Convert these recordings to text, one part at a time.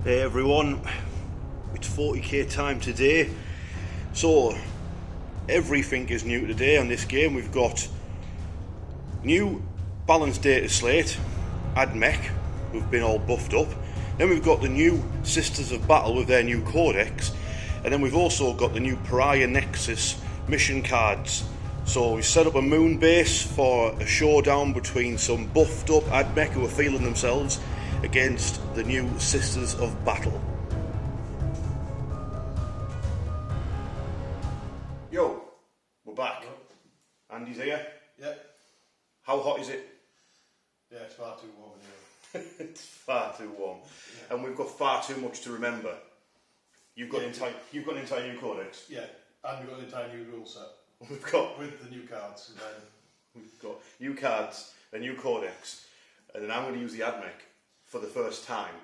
Hey everyone, it's 40k time today, so everything is new today on this game. We've got new balanced data slate, admech, who've been all buffed up. Then we've got the new Sisters of Battle with their new codex, and then we've also got the new Pariah Nexus mission cards. So we set up a moon base for a showdown between some buffed up admech who are feeling themselves against the new Sisters of Battle. Yo, we're back. Andy's here. Yeah. How hot is it? Yeah, it's far too warm in here. It's far too warm, yeah. And we've got far too much to remember. You've got an entire new codex. Yeah, and we've got an entire new rule set. We've got with the new cards. And then we've got new cards, a new codex, and then I'm going to use the admech for the first time.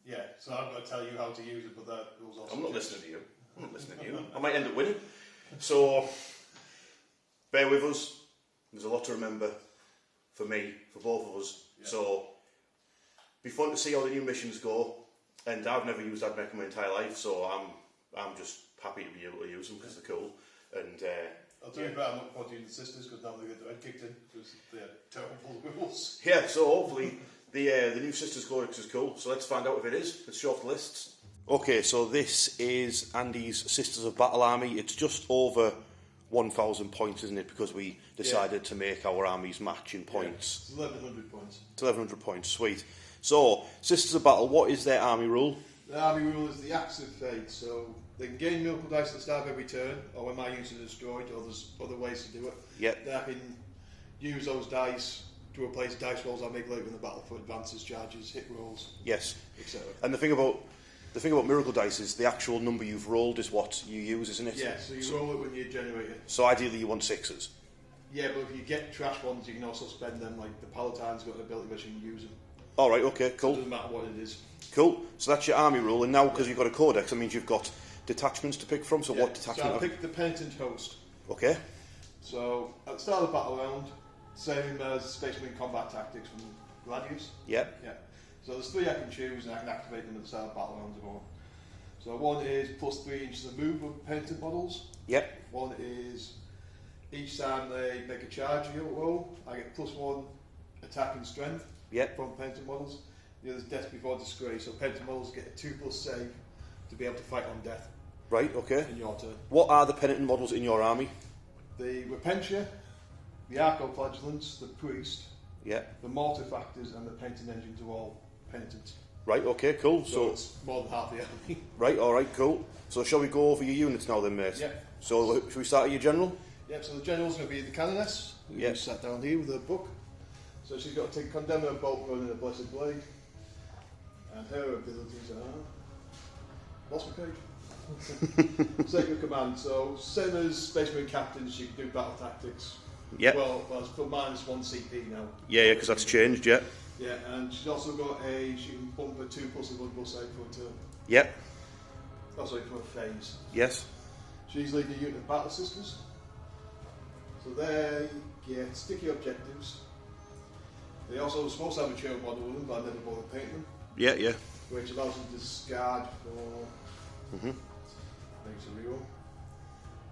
Yeah, so I'm going to tell you how to use it, but that rules also. I'm not listening to you. I'm not listening to you. I might end up winning. So bear with us. There's a lot to remember for me, for both of us. Yeah. So be fun to see how the new missions go. And I've never used admech in my entire life, so I'm just happy to be able to use them because they're cool. And I'll tell you about I'm looking forward to using the sisters because now they get their head kicked in because they're terrible rules. Yeah, so hopefully the new Sisters Codex is cool. So let's find out if it is. Let's show off the lists. Okay, so this is Andy's Sisters of Battle army. It's just over 1,000 points, isn't it? Because we decided to make our armies match in points. Yeah, it's 1,100 points. It's 1,100 points, sweet. So, Sisters of Battle, what is their army rule? The army rule is the Axe of Fate, so they can gain miracle dice at the start of every turn, or when my units are destroyed, or there's other ways to do it. Yep. They can use those dice to replace dice rolls I make later in the battle for advances, charges, hit rolls, yes, etc. And the thing about miracle dice is the actual number you've rolled is what you use, isn't it? Yeah, so you roll it when you generate it. So ideally you want sixes. Yeah, but if you get trash ones, you can also spend them. Like the Palatine's got an ability where you can use them. All right, okay, cool. It doesn't matter what it is. Cool. So that's your army rule, and now because you've got a codex, that means you've got detachments to pick from. So what detachment? So I picked the Penitent Host. Okay. So at the start of the battle round, same as Space Marine combat tactics from Gladius. Yep. Yeah. So there's 3 I can choose, and I can activate them at the start of the battle round as well. So one is plus 3 inches of move of Penitent models. Yep. One is each time they make a charge roll, I get plus 1 attack and strength. Yep. From Penitent models. The other is death before disgrace. So Penitent models get a 2+ save to be able to fight on death. Right. Okay. In your turn. What are the penitent models in your army? The Repentia, the Archoflagellants, the Priest, the Mortifactors, and the Penitent Engines are all penitents. Right. Okay. Cool. So it's more than half the army. Right. All right. Cool. So shall we go over your units now, then, mate? Yeah. So should we start at your general? Yeah. So the general's going to be the Canoness. Who sat down here with her book. So she's got to take Condemner, Bolt Run, and a Blessed Blade. And her abilities are... Lost my page. Sacred Command. So same as Space Marine Captains, she can do battle tactics. Yeah. Well, it's for -1 CP now. Yeah, because that's changed, yeah. Yeah, and she's also got she can bump a 2+ +1 save for a turn. Yep. Oh, sorry, for a phase. Yes. She's leading a unit of Battle Sisters. So they get sticky objectives. They also are supposed to have a chair model with them, but I never bothered painting them. Yeah, yeah. Which allows them to discard for... Makes a reroll.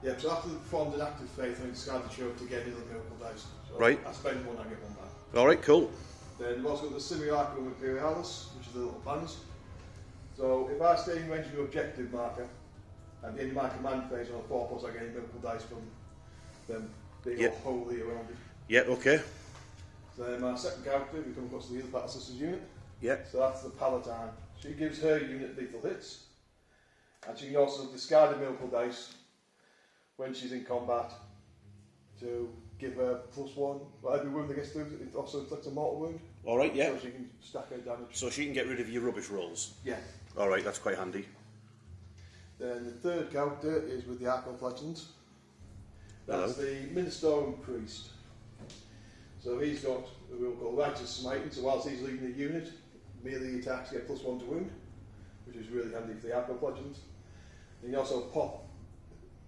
Yeah, so after they've performed an active faith, I discard the chair to get healing miracle dice. So right. I spend 1, I get 1 back. Alright, cool. Then we've also got the Simulacrum Imperialis, which is the little banners. So if I stay in range of your objective marker, at the end of my command phase on a 4+, I get a miracle dice from them being all wholly around it. Yeah, okay. So then my second character, we come across the other Battle Sisters unit. Yeah. So that's the Palatine. She gives her unit lethal hits. And she can also discard a miracle dice when she's in combat to give her +1. But every wound that gets through, it also inflicts a mortal wound. Alright, yeah. So she can stack her damage. So she can get rid of your rubbish rolls? Yeah. Alright, that's quite handy. Then the third character is with the Archoflagellants. That's the Ministerium Priest. So he's got a rule called Righteous Smiting, so whilst he's leading the unit, melee attacks get +1 to wound, which is really handy for the Archoflagellants. You can also pop,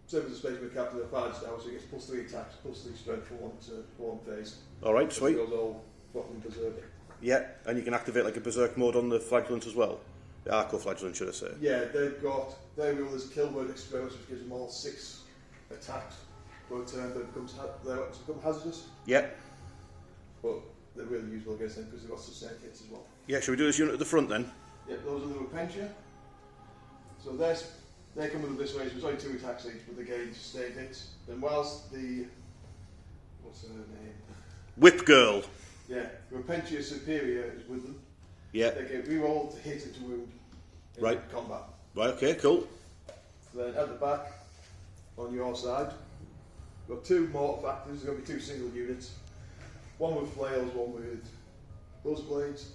same as the Space Marine Captain of Fire Star, so he gets +3 attacks, +3 strength for one phase. Alright, sweet. So it goes all fucking berserk. Yeah, and you can activate like a berserk mode on the flagellants as well. The Arco Flagellants, should I say? Yeah, they've got their rule is kill word extremis, which gives them all 6 attacks per turn. They become hazardous. Yep. But they're really useful against them because they've got sustained hits as well. Yeah, shall we do this unit at the front then? Yep, those are the Repentia. So they come with this way, so it's only 2 attacks each, but they gain sustained hits. Then whilst the what's her name? Whip Girl. Yeah, Repentia Superior is with them. Yeah. They get rerolled to hit and to wound in Right. combat. Right, okay, cool. Then at the back, on your side, we've got 2 mortar factors. There's going to be 2 single units. One with flails, one with buzz blades.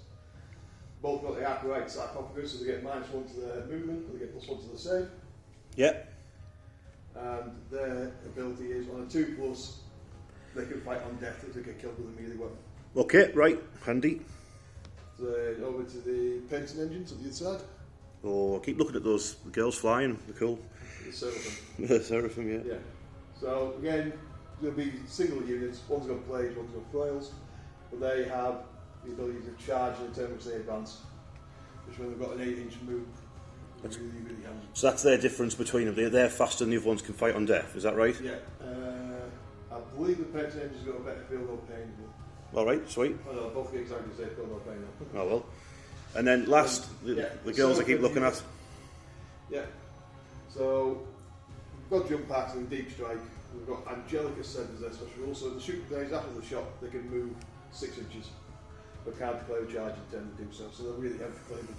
Both got the Arclight sarcophagus, so they get -1 to their movement, and they get +1 to the save. Yeah. And their ability is on a 2+, they can fight on death if they get killed with a melee weapon. Okay, right, handy. Then over to the Penton engines on the other side. Oh, I keep looking at those girls flying, they're cool. The Seraphim. The Seraphim, yeah. Yeah. So again, there'll be single units. One's got blades, one's got flails, but they have the ability to charge in the turn which they advance, which when they've got an 8-inch move, that's really, really handy. So that's their difference between them. They're faster than the other ones can fight on death, is that right? Yeah. I believe the Penton engine's got a better feel no pain. Alright, sweet. I know, both get exactly the same feel no pain now. Oh well. And then last, the girls I keep looking at. Yeah. So we've got jump packs and deep strike. We've got Angelic Ascent as their special rule. So the shooting days after the shot, they can move 6 inches, but can't declare a charge in turn to do so. So they're really heavy claiming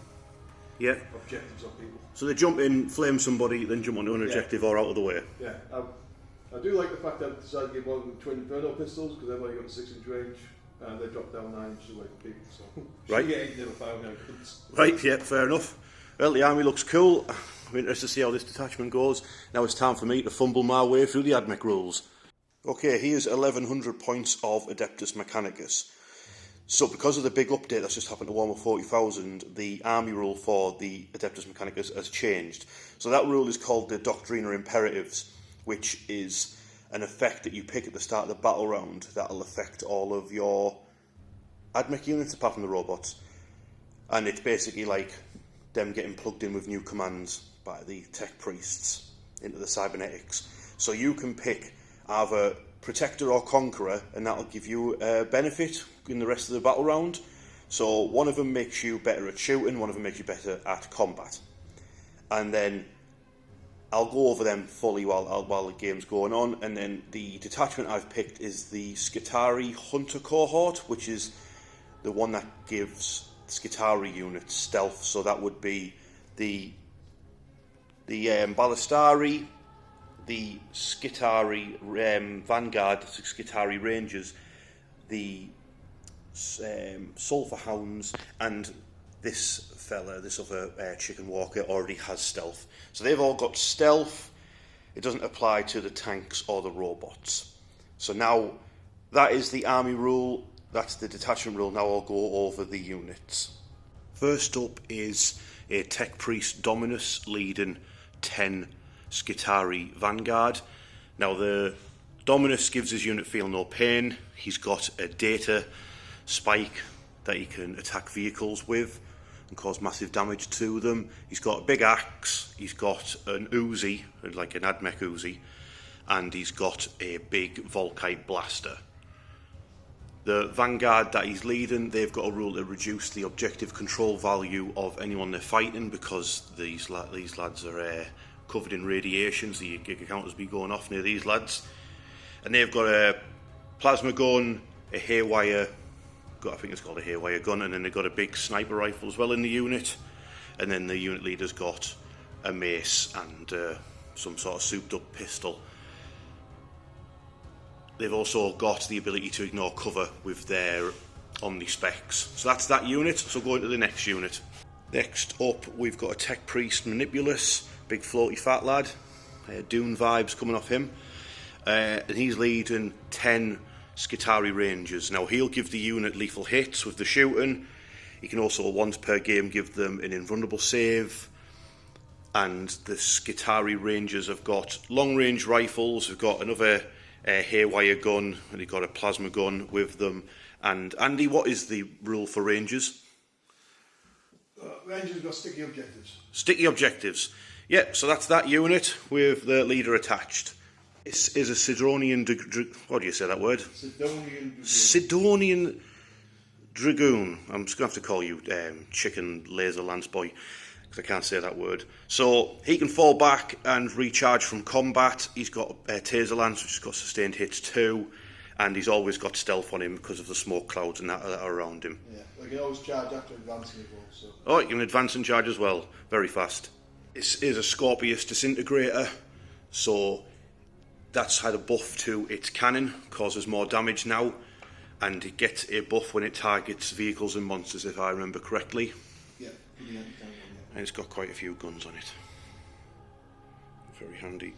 objectives on people. So they jump in, flame somebody, then jump onto an objective or out of the way. Yeah. I do like the fact that I've decided to give one of them twin Inferno pistols because they've only got a 6-inch range. And they drop down 9 inches away from people, so right. Yeah, never found no goods. Right, yeah, fair enough. Well, the army looks cool. I'm interested to see how this detachment goes. Now it's time for me to fumble my way through the admech rules. Okay, here's 1100 points of Adeptus Mechanicus. So because of the big update that's just happened to Warhammer 40,000, the army rule for the Adeptus Mechanicus has changed. So that rule is called the Doctrina Imperatives, which is an effect that you pick at the start of the battle round that'll affect all of your admech units apart from the robots. And it's basically like them getting plugged in with new commands by the tech priests into the cybernetics. So you can pick either Protector or Conqueror, and that'll give you a benefit in the rest of the battle round. So one of them makes you better at shooting, one of them makes you better at combat. And then I'll go over them fully while the game's going on, and then the detachment I've picked is the Skitarii Hunter Cohort, which is the one that gives Skitarii units stealth. So that would be the Ballistari, the Skitarii Vanguard, the Skitarii Rangers, the Sulphur Hounds, and this other chicken walker already has stealth. So they've all got stealth. It doesn't apply to the tanks or the robots. So now that is the army rule, that's the detachment rule. Now I'll go over the units. First up is a tech priest Dominus leading 10 Skitarii Vanguard. Now the Dominus gives his unit feel no pain. He's got a data spike that he can attack vehicles with and cause massive damage to them. He's got a big axe, he's got an Uzi, like an admech Uzi, and he's got a big Volkite blaster. The Vanguard that he's leading, they've got a rule to reduce the objective control value of anyone they're fighting because these lads are covered in radiation, so your Giga counters be going off near these lads. And they've got a plasma gun, a haywire, I think it's called a haywire gun, and then they've got a big sniper rifle as well in the unit. And then the unit leader's got a mace and some sort of souped up pistol. They've also got the ability to ignore cover with their Omni specs. So that's that unit. So going to the next unit. Next up, we've got a Tech Priest Manipulus, big floaty fat lad. Dune vibes coming off him. And he's leading 10 Skitarii Rangers. Now he'll give the unit lethal hits with the shooting. He can also once per game give them an invulnerable save. And the Skitarii Rangers have got long range rifles. We've got another haywire gun, and they've got a plasma gun with them. And Andy, what is the rule for Rangers? Ranger's got sticky objectives. Sticky objectives. Yep, so that's that unit with the leader attached. This is a Sidonian... what do you say that word? Sidonian Dragoon. I'm just going to have to call you Chicken Laser Lance Boy, because I can't say that word. So he can fall back and recharge from combat. He's got Taser Lance, which has got sustained hits too, and he's always got stealth on him because of the smoke clouds and that are around him. Yeah, they can always charge after advancing as well. So. Oh, you can advance and charge as well, very fast. This is a Scorpius Disintegrator, so that's had a buff to its cannon, causes more damage now, and it gets a buff when it targets vehicles and monsters, if I remember correctly. Yeah, and it's got quite a few guns on it. Very handy.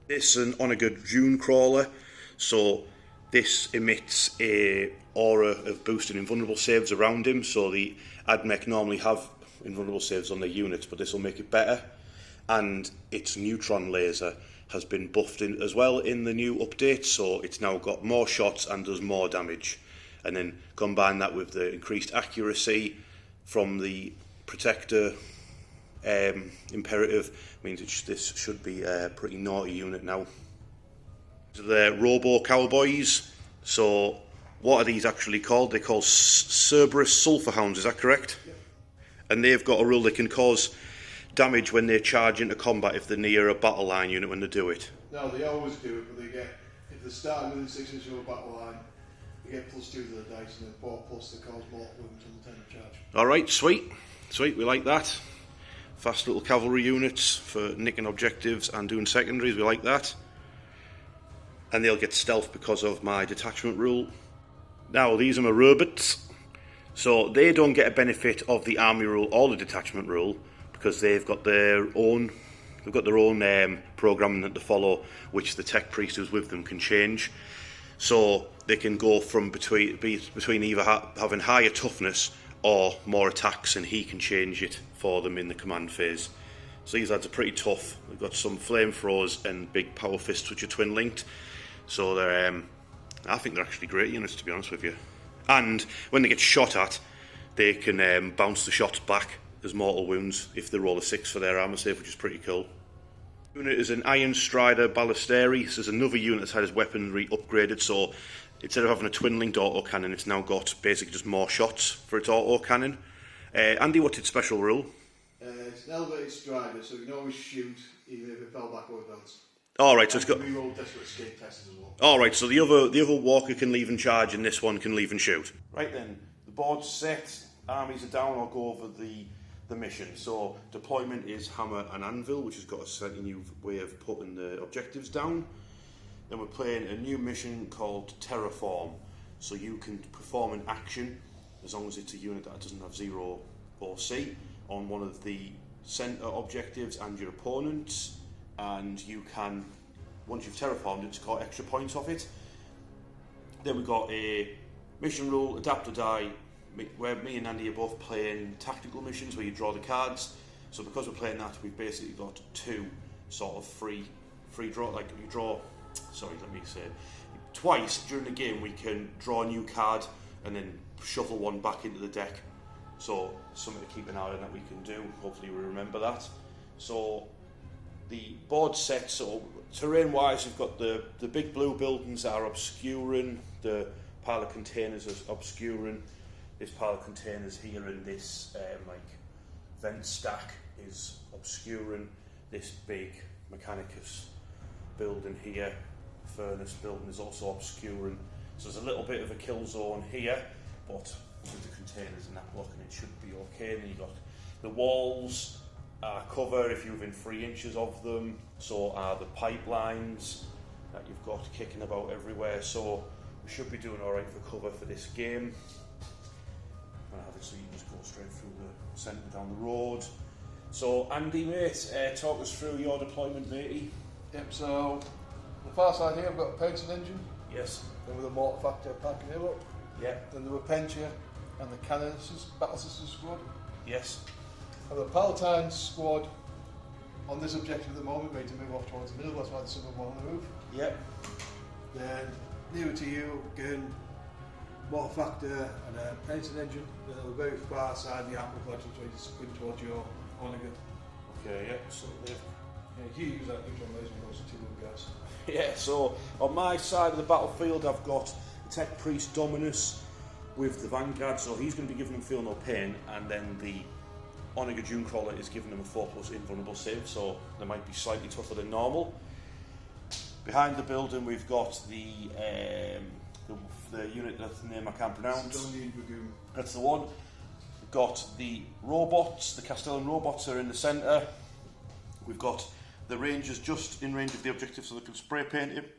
This is an Onagga Dune Crawler, so this emits a aura of boosted invulnerable saves around him, so the admech normally have invulnerable saves on their units, but this will make it better. And its neutron laser has been buffed in as well in the new update, so it's now got more shots and does more damage. And then combine that with the increased accuracy from the Protector imperative, means this should be a pretty naughty unit now. The Robo Cowboys. So what are these actually called? They're called Cerberus Sulphur Hounds, is that correct? Yeah. And they've got a rule they can cause damage when they charge into combat if they're near a battle line unit when they do it. No, they always do it, but they get, if they're starting within 6 inches of a battle line, they get +2 to the dice, and then 4+ they cause mortal wounds on the 10 of charge. Alright, sweet. Sweet, we like that. Fast little cavalry units for nicking objectives and doing secondaries, we like that. And they'll get stealth because of my detachment rule. Now, these are my robots. So they don't get a benefit of the army rule or the detachment rule, because they've got their own programming that they follow, which the tech priest who's with them can change. So they can go from between either having higher toughness or more attacks, and he can change it for them in the command phase. So these lads are pretty tough. They've got some flamethrowers and big power fists which are twin linked. So they're I think they're actually great units, to be honest with you. And when they get shot at, they can bounce the shots back as mortal wounds if they roll a 6 for their armor save, which is pretty cool. Unit is an Iron Strider Ballisteri. This is another unit that's had its weaponry upgraded, so instead of having a twin-linked autocannon, it's now got basically just more shots for its autocannon. Andy, what's its special rule? It's an elevated strider, so you can always shoot even if it fell back or advanced. Alright, so it's got... reroll desperate escape tests as well. Alright, so the other walker can leave and charge, and this one can leave and shoot. Right then, the board's set, armies are down, I'll go over the mission. So deployment is hammer and anvil, which has got a slightly new way of putting the objectives down. Then we're playing a new mission called Terraform. So you can perform an action, as long as it's a unit that doesn't have 0 or C, on one of the center objectives and your opponents, and you can, once you've terraformed it, score extra points off it. Then we've got a mission rule, adapt or die, where me and Andy are both playing tactical missions where you draw the cards. So because we're playing that, we've basically got 2 sort of free draw, like you draw, twice during the game we can draw a new card and then shuffle one back into the deck. So something to keep an eye on that we can do. Hopefully we remember that. So the board set, so terrain wise we've got the big blue buildings that are obscuring, the pile of containers is obscuring, this pile of containers here and this vent stack is obscuring, this big Mechanicus building here, furnace building, is also obscuring. So there's a little bit of a kill zone here, but with the containers and that blocking it should be okay. And then you've got the walls are cover if you're within 3 inches of them, so are the pipelines that you've got kicking about everywhere. So we should be doing alright for cover for this game. And obviously you just go straight through the centre down the road. So Andy, mate, talk us through your deployment, matey. Yep, so on the far side here I've got a Pension engine. Yes. Then with a mortar factor packing it up. Yeah. Then the Repentia and the Cannon Battle Sisters squad. Yes. And the Palatine squad on this objective at the moment, ready to move off towards the middle, that's why there's some of them on the move. Yep. Then nearer to you, again, water factor and a painting engine. Then on the very far side of the apple collection, so it's going towards your Onega. Okay, yeah, so they've... Yeah, you use that big one, those ones, two little guys. Yeah, so on my side of the battlefield I've got Tech Priest Dominus with the Vanguard, so he's going to be giving him Feel No Pain, and then the Onega Dunecrawler is giving him a 4+ invulnerable save, so they might be slightly tougher than normal. Behind the building we've got the unit that's the name I can't pronounce. That's the one. We've got the robots, the Castellan robots are in the centre. We've got the Rangers just in range of the objective, so they can spray paint it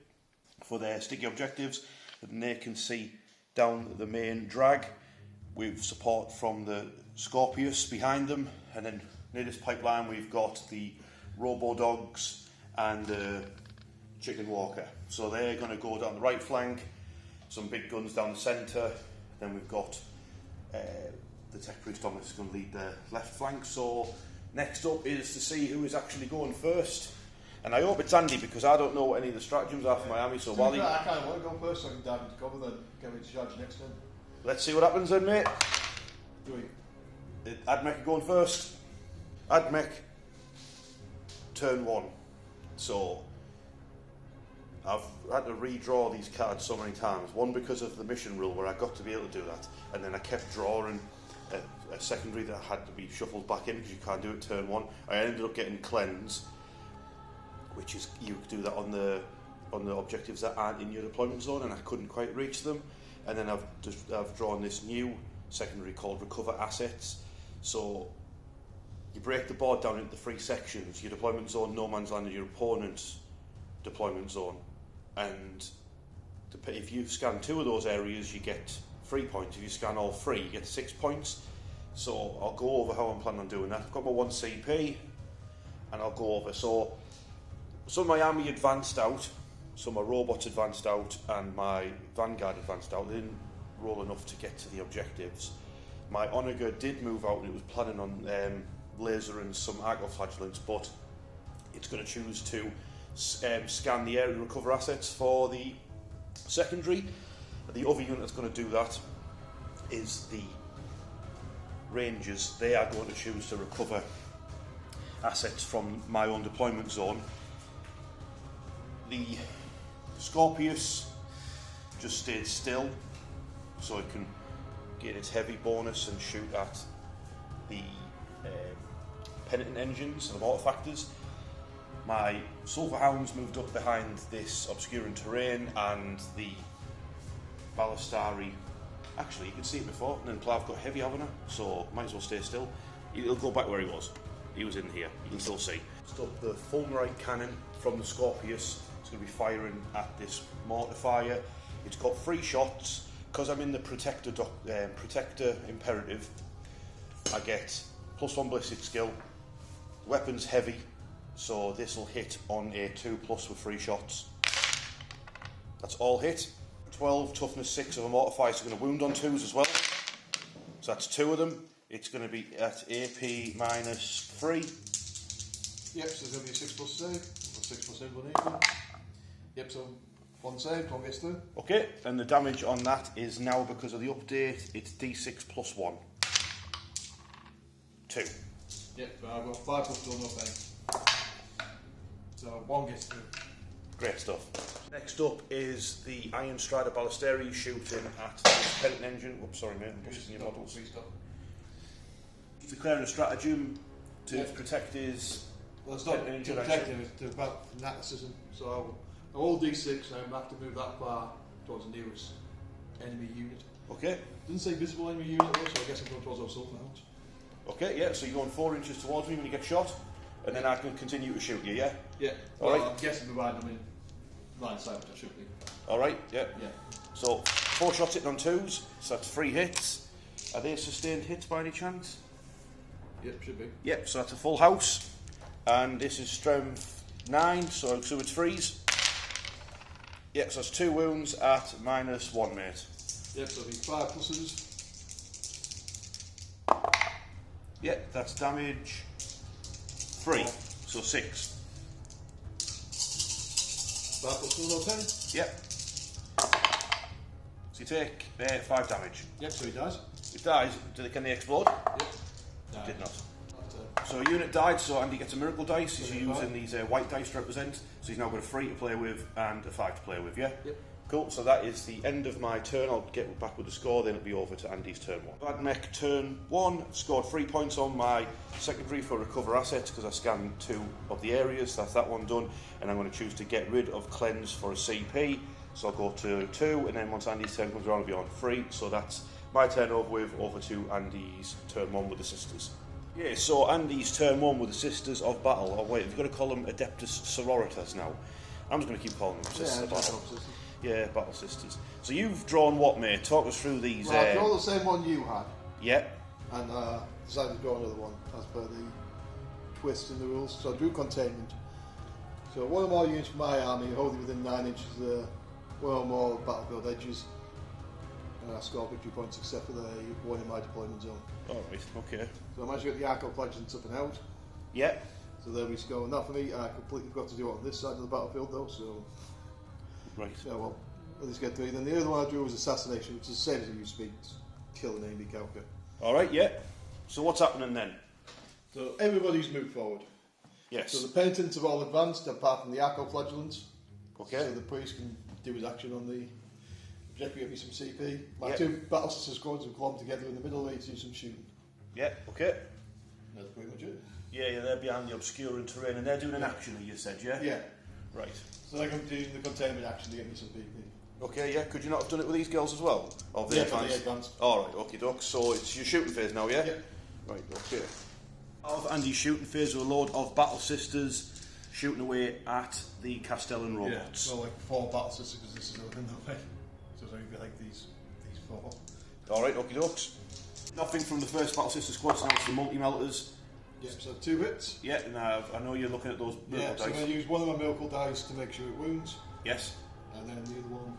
for their sticky objectives, and they can see down the main drag with support from the Scorpius behind them, and then near this pipeline we've got the Robo Dogs and the Chicken Walker. So they're going to go down the right flank, some big guns down the centre, then we've got the Tech Priest Dominus is going to lead the left flank. So next up is to see who is actually going first, and I hope it's Andy because I don't know what any of the stratagems are for my army. So while I kind of want to go first so I can dive into cover, then get ready to charge next turn. Let's see what happens then, mate. Do Admech going first. Admech, turn 1. So I've had to redraw these cards so many times. One because of the mission rule where I got to be able to do that, and then I kept drawing a secondary that had to be shuffled back in because you can't do it turn 1. I ended up getting Cleanse, which is you do that on the objectives that aren't in your deployment zone, and I couldn't quite reach them. And then I've drawn this new secondary called Recover Assets. So you break the board down into 3 sections: your deployment zone, no man's land, and your opponent's deployment zone. And if you scan 2 of those areas, you get 3 points. If you scan all 3, you get 6 points. So I'll go over how I'm planning on doing that. I've got my 1 CP, and I'll go over. So some of my army advanced out, some of my robots advanced out, and my Vanguard advanced out. They didn't roll enough to get to the objectives. My Onega did move out, and it was planning on laser and some arcoflagellants, but it's going to choose to scan the area and recover assets for the secondary. The other unit that's going to do that is the Rangers. They are going to choose to recover assets from my own deployment zone. The Scorpius just stayed still so it can get its heavy bonus and shoot at the penitent engines and the mortar factors. My Sulphur Hounds moved up behind this obscuring terrain, and the Ballistari, actually you can see it before, and then Plav got heavy, haven't I? So might as well stay still. He'll go back where he was. He was in here, you can still see. Stop the Fulminate cannon from the Scorpius. It's going to be firing at this mortar fire. It's got 3 shots. Because I'm in the Protector Imperative, I get +1 ballistic skill. Weapon's heavy, so this will hit on a 2+ with 3 shots. That's all hit. 12, toughness 6 of a mortar fire, so going to wound on 2s as well. So that's 2 of them. It's going to be at AP -3. Yep, so there's going to be a 6+ save, or 6+ inclination. Yep, so 1 save, 1 gets through. Okay, and the damage on that is now, because of the update, it's D6 +1. 2. Yep, but I've got 5 +2, no pain. So 1 gets through. Great stuff. Next up is the Iron Strider Ballisteri shooting at the penitent engine. Oops, sorry mate, I'm busting your models. He's declaring a stratagem to protect his... Well, it's not to protect him, it's to about fanaticism. So I roll D6 and I have to move that far towards the nearest enemy unit. Okay. Doesn't say visible enemy unit though, so I guess I'm going towards our Sulphur Hounds. Okay, yeah, so you're going 4 inches towards me when you get shot, and then I can continue to shoot you, yeah? Yeah. Well, alright. I'm guessing provided I'm in line of sight, which I should be. Alright, yeah. Yeah. So 4 shots hitting on 2s, so that's 3 hits. Are they sustained hits by any chance? Yep, should be. Yep, so that's a full house. And this is strength 9, so it's 3s. Yep, so that's 2 wounds at -1, mate. Yep, so it'll be 5 pluses. Yep, that's damage 3, so 6. 5 +2, no pain. Yep. So you take 5 damage. Yep, so he dies. It dies. Can they explode? Yep. It did not. So a unit died, so Andy gets a miracle dice. He's using these white dice to represent. So he's now got a 3 to play with and a 5 to play with, yeah? Yep. Cool, so that is the end of my turn. I'll get back with the score, then it'll be over to Andy's turn 1. Admech turn 1, scored 3 points on my secondary for recover assets because I scanned 2 of the areas. That's that one done. And I'm going to choose to get rid of cleanse for a CP. So I'll go to 2, and then once Andy's turn comes around, I'll be on 3. So that's my turn over to Andy's turn 1 with the sisters. Yeah, so Andy's turn 1 with the Sisters of Battle. Oh wait, you've got to call them Adeptus Sororitas now. I'm just going to keep calling them Sisters of Battle. Yeah, Battle Sisters. So you've drawn what, mate? Talk us through these. Well, I've drawn the same one you had. Yeah. And decided to draw another one as per the twist in the rules. So I drew containment. So one or more units from my army holding within 9 inches of the one or more battlefield edges. And I score victory points except for the one in my deployment zone. Alright, okay. So I managed to get the Arco Legends up and out. Yeah. So there we go. And that for me, I completely forgot to do it on this side of the battlefield though, so... Right. So well, let's get 3. Then the other one I drew was Assassination, which is the same as it used to be, kill an enemy character. Alright, yeah. So what's happening then? So everybody's moved forward. Yes. So the penitents are all advanced apart from the Arco Flagellants. Okay. So the priest can do his action on the objective, get me some CP. My Yep. 2 battle sisters squads have clubbed together in the middle to do some shooting. Yeah, okay. That's pretty much it. Yeah, they're behind the obscuring terrain and they're doing an action, you said, yeah? Yeah. Right. So they're going to do the containment action to get me some PP. Okay, yeah. Could you not have done it with these girls as well? Or Yeah, for the advanced. Alright, okie doke. So it's your shooting phase now, yeah? Yeah. Right, okay. Of Andy's shooting phase with a load of Battle Sisters shooting away at the Castellan robots. Yeah, so like 4 battle sisters because this is open that way. So it's only like these 4. Alright, okie dokes. Nothing from the first Battle Sister squad, so now it's the multi-melters. Yeah, so 2 hits. Yeah, now I know you're looking at those Yeah, miracle so I'm dice. going to use one of my miracle dice to make sure it wounds. Yes. And then the other one.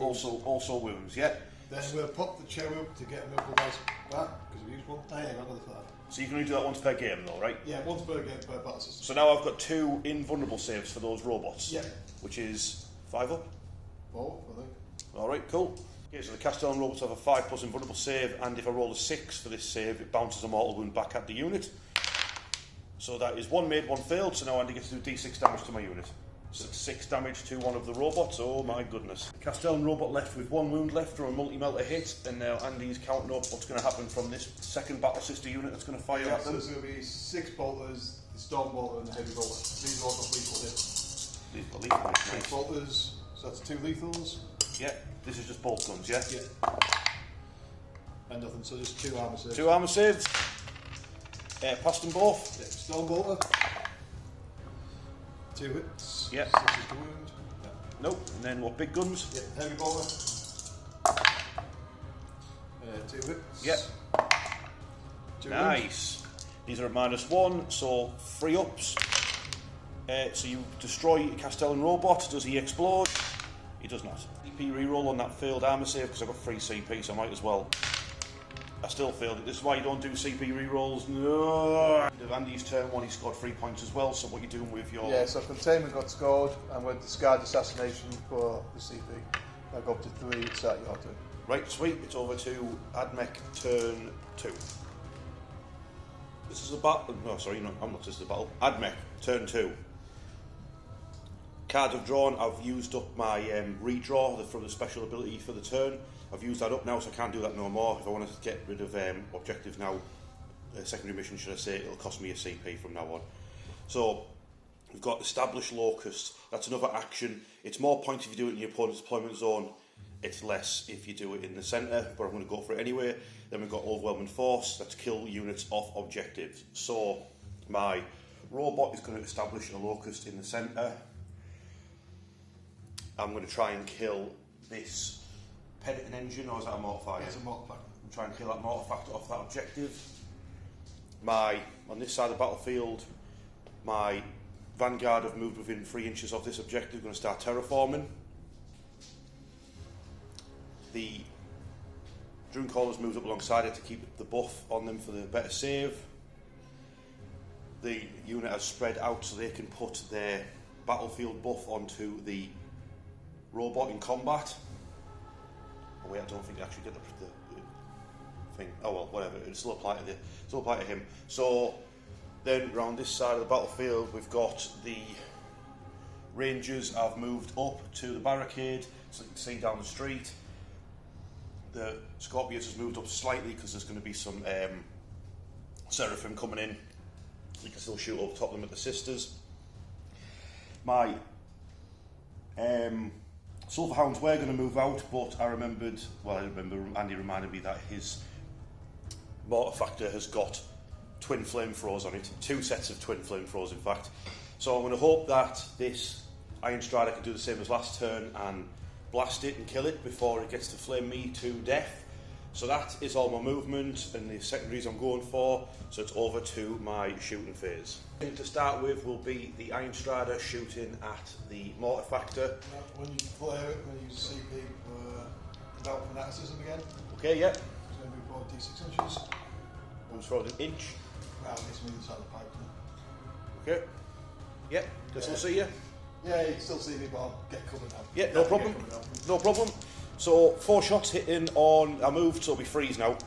Also wounds, yeah. Then we'll pop the cherub to get a miracle dice back because we used one. Oh, yeah, I've got another 5. So you can only do that once per game though, right? Yeah, once per game per battle system. So now I've got 2 invulnerable saves for those robots. Yeah. Which is 5 up. 4, I think. Alright, cool. Okay, so the Castellan robots have a 5+ invulnerable save, and if I roll a 6 for this save, it bounces a mortal wound back at the unit. So that is 1 made, 1 failed, so now Andy gets to do D6 damage to my unit. 6 damage to one of the robots, oh my goodness. Castellan robot left with 1 wound left from a multi-melter hit, and now Andy's counting up what's going to happen from this second Battle Sister unit that's going to fire at So them. there's going to be 6 bolters, the storm bolter and the heavy bolter. These are all got lethal hits. These are lethal hits, 6 nice. bolters, so that's 2 lethals. Yeah, this is just bolt guns, yeah? Yeah. And nothing, so just 2 armour saves. 2 armour saves. Passed them both. Yeah, storm bolter. 2 hits. Yeah. 6 is the wound. Yeah. Nope, and then what, big guns? Yeah, heavy bolter. 2 hits. Yep. 2 Nice. These are at -1, so 3 ups. So you destroy a Castellan robot. Does he explode? He does not. CP reroll on that failed armour save because I've got 3 CP, so I might as well. I still failed it. This is why you don't do CP rerolls. No. Andy's turn 1, he scored 3 points as well. So what are you doing with your? Yeah, so containment got scored, and we'll discard assassination for the CP. I go up to 3, it's at your turn. Right, sweet. It's over to Admech turn 2. This is a battle. No, sorry, no, I'm not. This is a battle. Admech turn 2. Cards I've drawn. I've used up my redraw from the special ability for the turn. I've used that up now, so I can't do that no more. If I want to get rid of objectives now, secondary mission, should I say, it'll cost me a CP from now on. So we've got Establish Locust. That's another action. It's more points if you do it in your opponent's deployment zone. It's less if you do it in the centre, but I'm going to go for it anyway. Then we've got Overwhelming Force. That's kill units off objectives. So my robot is going to establish a locust in the centre. I'm going to try and kill this penitent engine, or is that a mortifier? Yeah, it's a mortifier. I'm trying to kill that mortifier off that objective. On this side of the battlefield, my vanguard have moved within 3 inches of this objective, going to start terraforming. The Drone Callers moved up alongside it to keep the buff on them for the better save. The unit has spread out so they can put their battlefield buff onto the robot in combat. Oh wait, I don't think you actually get the thing. Oh well, whatever. It'll still apply to him. So then, around this side of the battlefield, we've got the Rangers have moved up to the barricade, so you can see down the street. The Scorpius has moved up slightly because there's going to be some Seraphim coming in. You can still shoot up top of them at the Sisters. My Silverhounds were going to move out, but I remember Andy reminded me that his mortar factor has got twin flamethrowers on it, 2 sets of twin flamethrowers in fact. So I'm going to hope that this Iron Strider can do the same as last turn and blast it and kill it before it gets to flame me to death. So that is all my movement and the secondaries I'm going for, so it's over to my shooting phase. To start with will be the Iron Strider shooting at the mortar factor. When you flare it, when you use CP without fanaticism again. Okay, yeah. It's going to be about D6 inches. I'm just throwing an inch. Well, it's moving inside the pipe. Okay. Yeah, guess we'll see you. Yeah, you can still see me, but I'll get covered now. Yeah, no problem. No problem. So 4 shots hitting on. I moved, so it'll be freeze now.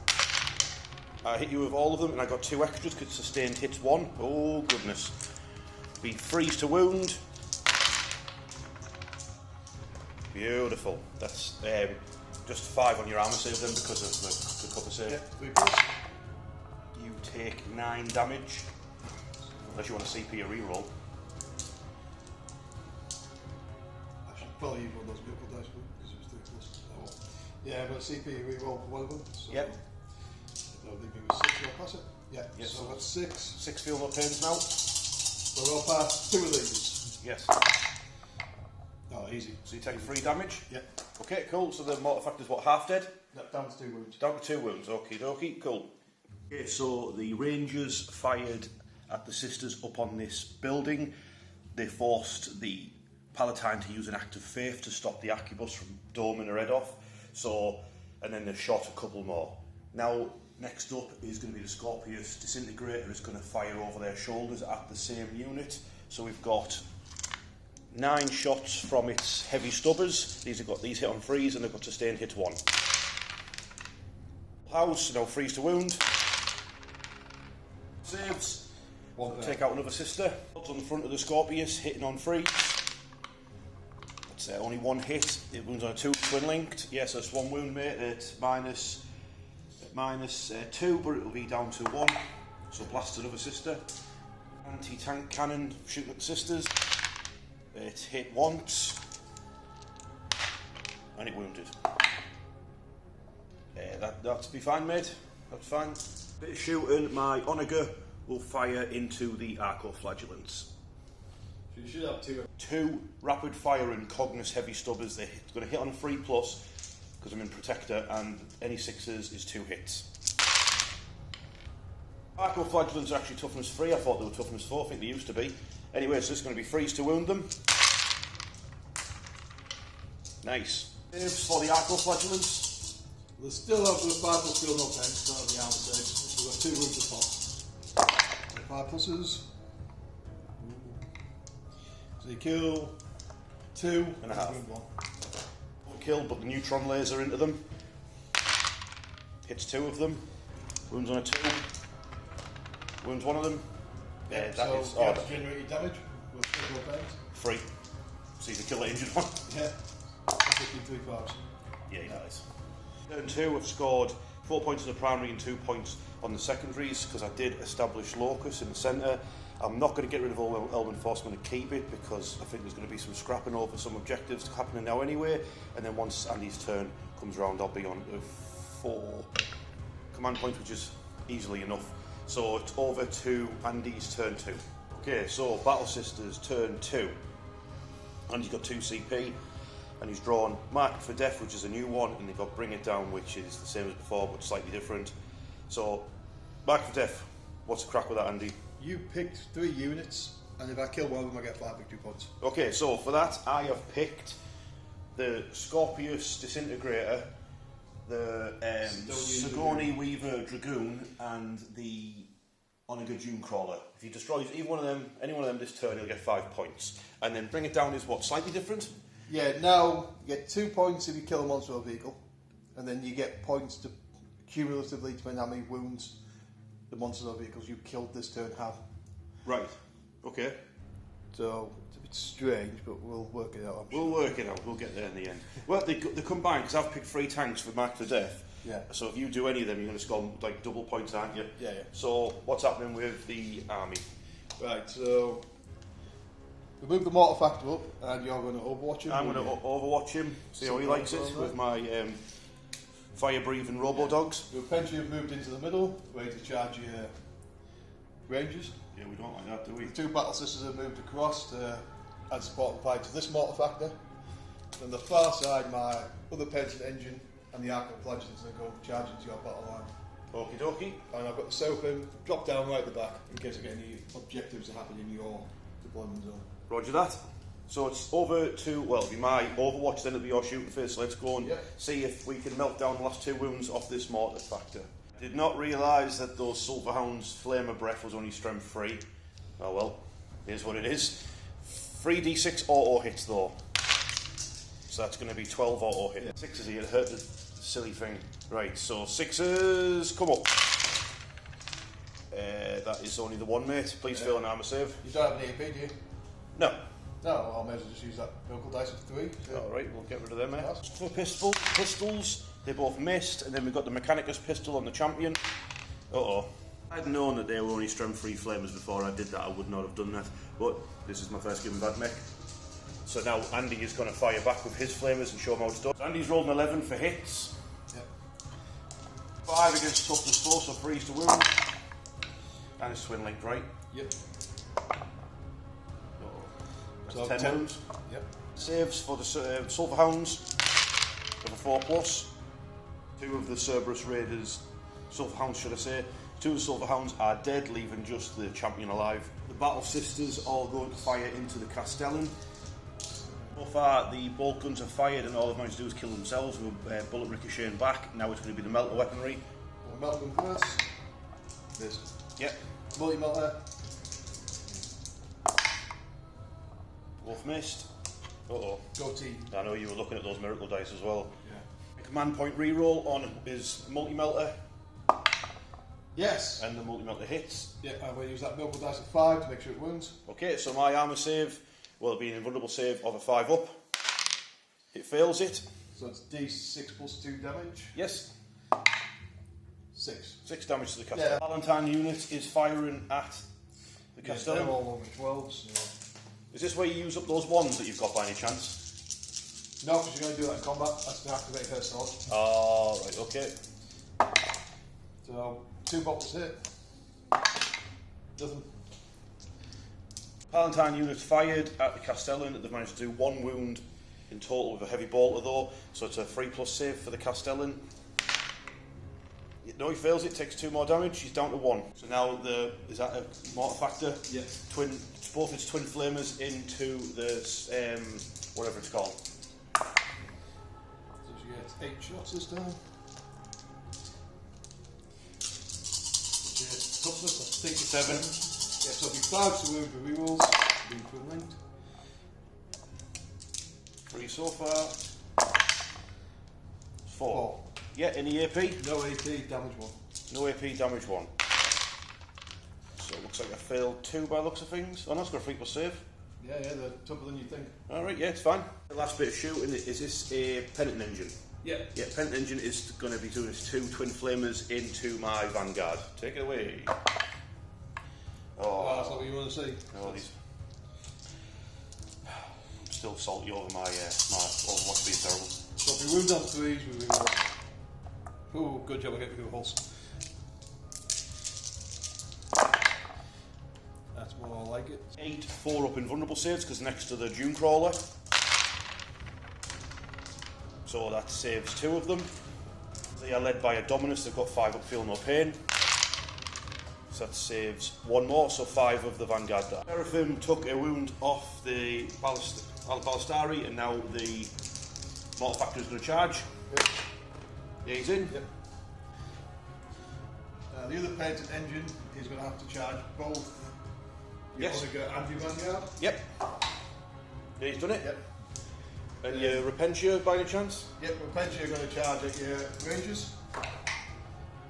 I hit you with all of them, and I got 2 extras because sustained hits 1. Oh goodness. Be freeze to wound. Beautiful. That's just 5 on your armour save then because of the cover save. Yeah, 3 plus. You take 9 damage. Unless you want to CP a reroll. I should probably use one of those beautiful dice because it was 3 plus. Oh, well. Yeah, but CP reroll for one of them. So Yep. I'll leave me with 6, I'll pass it. Yeah, Yes. So that's 6. 6 feel no pains now. So we'll pass 2 of these. Yes. Oh, easy. So you take 3 damage? Yeah. Okay, cool. So the mortar factor's what, half dead? Down to 2 wounds. Down to 2 wounds. Okie dokie, cool. Okay, so the Rangers fired at the Sisters up on this building. They forced the Palatine to use an act of faith to stop the Arquebus from doming her head off. So, and then they shot a couple more. Now, next up is going to be the Scorpius Disintegrator is going to fire over their shoulders at the same unit. So we've got 9 shots from its heavy stubbers. These hit on freeze and they've got sustained hit 1. House, now freeze to wound. Saves. Take out another Sister. Odds on the front of the Scorpius, hitting on freeze. It's only 1 hit. It wounds on a 2, twin linked. Yes, that's 1 wound, mate. It's minus 2, but it'll be down to 1. So blast another Sister. Anti-tank cannon shooting at the Sisters. It hit once. And it wounded. That'll be fine, mate. That's fine. Bit of shooting. My Onager will fire into the Arco-Flagellants. So you should have 2. 2 rapid fire and Cognos heavy stubbers. They're going to hit on a 3+ because I'm in Protector, and any 6s is 2 hits. Arco-Flagellants are actually toughness 3. I thought they were toughness 4. I think they used to be. Anyway, so this is going to be freeze to wound them. Nice. Saves for the Arco-Flagellants. We'll still have the battlefield no pain, not the armor saves. We've got 2 wounds to pop. 5 pluses. So you kill 2 and a half. Wound 1. Kill, but the neutron laser into them. Hits 2 of them. Wounds on a 2. Wounds 1 of them. Yeah, that so is you have to generate your damage with 3 pains. 3. So you can kill the injured one. Yeah. 53 5s. Yeah, he dies. Turn 2, I've scored 4 points on the primary and 2 points on the secondaries because I did establish Locus in the centre. I'm not going to get rid of all Element Enforcement and keep it because I think there's going to be some scrapping over some objectives happening now anyway. And then once Andy's turn comes around, I'll be on 4 command points, which is easily enough. So it's over to Andy's turn 2. Okay, so Battle Sisters turn 2. Andy's got 2 CP. And he's drawn Mark for Death, which is a new one, and they've got Bring It Down, which is the same as before, but slightly different. So, Mark for Death, what's the crack with that, Andy? You picked 3 units, and if I kill one of them, I get 5 victory points. Okay, so for that, I have picked the Scorpius Disintegrator, the Sigourney Weaver Dragoon, and the Onager Dune Crawler. If he destroys either one of them, any one of them this turn, he'll get 5 points. And then Bring It Down is what, slightly different? Yeah, now you get 2 points if you kill a monster or vehicle, and then you get points to cumulatively depending on how many wounds the monsters or vehicles you killed this turn have. Right. Okay. So it's a bit strange, but we'll work it out. We'll work it out. We'll get there in the end. Well, they combine because I've picked 3 tanks for Mark for Death. Yeah. So if you do any of them, you're going to score like double points, aren't you? Yeah. So what's happening with the army? Right. So we move the mortar factor up, and you're going to overwatch him. I'm going to overwatch him. See how he likes it with my fire-breathing robo-dogs. Your pension have moved into the middle, ready to charge your rangers. Yeah, we don't like that, do we? The 2 battle sisters have moved across to add support applied to this mortar factor. On the far side, my other pension engine and the Arc of Legends are going to charge into your battle line. Okie dokie. And I've got the Seraphim drop down right at the back in case I get any objectives that happen in your deployment zone. Roger that. So it's over to, well, it'll be my overwatch, then it'll be your shooting first. So let's go and see if we can melt down the last 2 wounds off this mortar factor. Did not realise that those Sulfurhounds' Flame of Breath was only strength 3. Oh well, here's what it is. 3d6 auto hits though. So that's going to be 12 auto hits. Yeah. 6s here to hurt the silly thing. Right, so 6s, come up. That is only the 1, mate. Please fail an armour save. You don't have an AP, do you? No. No, well, I may as well just use that vocal dice of 3. Alright, we'll get rid of them, mate. For pistols, they both missed, and then we've got the Mechanicus pistol on the champion. Uh-oh. I'd known that they were only strength 3 flamers before I did that. I would not have done that. But this is my first game of admech. So now Andy is going to fire back with his flamers and show them how it's done. So Andy's rolled an 11 for hits. Yep. 5 against toughness 4, so 3's to wound. And it's twin linked, right? Yep. That's 10 wounds. Yep. Saves for the Sulfurhounds with a 4+. 2 of the Cerberus Raiders, Sulfurhounds should I say, 2 of the Sulfurhounds are dead, leaving just the champion alive. The Battle Sisters are going to fire into the Castellan. So far the bolt guns are fired and all they've managed to do is kill themselves with bullet ricocheting back. Now it's going to be the melter weaponry. Well, melter gun first. This. Yep. Multi-melter. Both missed. Uh-oh. Goatee. I know you were looking at those miracle dice as well. Yeah. Command point reroll on his multi-melter. Yes. And the multi-melter hits. Yeah, I'm going to use that miracle dice of 5 to make sure it wounds. Okay, so my armour save will be an invulnerable save of a 5 up. It fails it. So it's D6 plus 2 damage. Yes. 6. 6 damage to the Castellan. Yeah. Valentine unit is firing at the Castellan. They're all over 12s. Yeah. Is this where you use up those wands that you've got by any chance? No, because you're going to do that in combat. That's to activate her sword. Oh, right, okay. So, 2 bottles hit. Nothing. Valentine unit fired at the Castellan. They've managed to do 1 wound in total with a heavy bolter though. So it's a 3+ save for the Castellan. No, he fails it, takes 2 more damage, he's down to 1. So now is that a mortar factor? Yeah. Both its twin flamers into the, whatever it's called. So she gets 8 shots this time. She gets toughness, I think it's 7. Yeah, so it'll be 5 to wound for rerolls, being twin linked. 3 so far. 4. Yeah, any AP? No AP, damage 1. No AP, damage 1. So it looks like I failed 2 by the looks of things. Oh no, it's got a 3+ save. Yeah, they're tougher than you think. Alright, yeah, it's fine. The last bit of shooting, is this a penitent engine? Yeah. Yeah, penitent engine is going to be doing its 2 twin flamers into my vanguard. Take it away. Oh, that's not what you want to see. Oh, these... I'm still salty over my Overwatch being terrible. So if we wound on 3s, we reroll. Ooh, good job I get the good holes. That's more like it. 8 4-up invulnerable saves because next to the Dune Crawler. So that saves 2 of them. They are led by a Dominus, they've got 5 up, feel no pain. So that saves 1 more, so 5 of the Vanguard die. Seraphim took a wound off the Ballistari and now the Mortar Factor is going to charge. Yep. Yeah, he's in. Yep. The other painted engine is going to have to charge both your Omega and your Vanguard. Yep. Yeah, he's done it. Yep. And your Repentia by any chance? Yep, Repentia are going to charge at your ranges.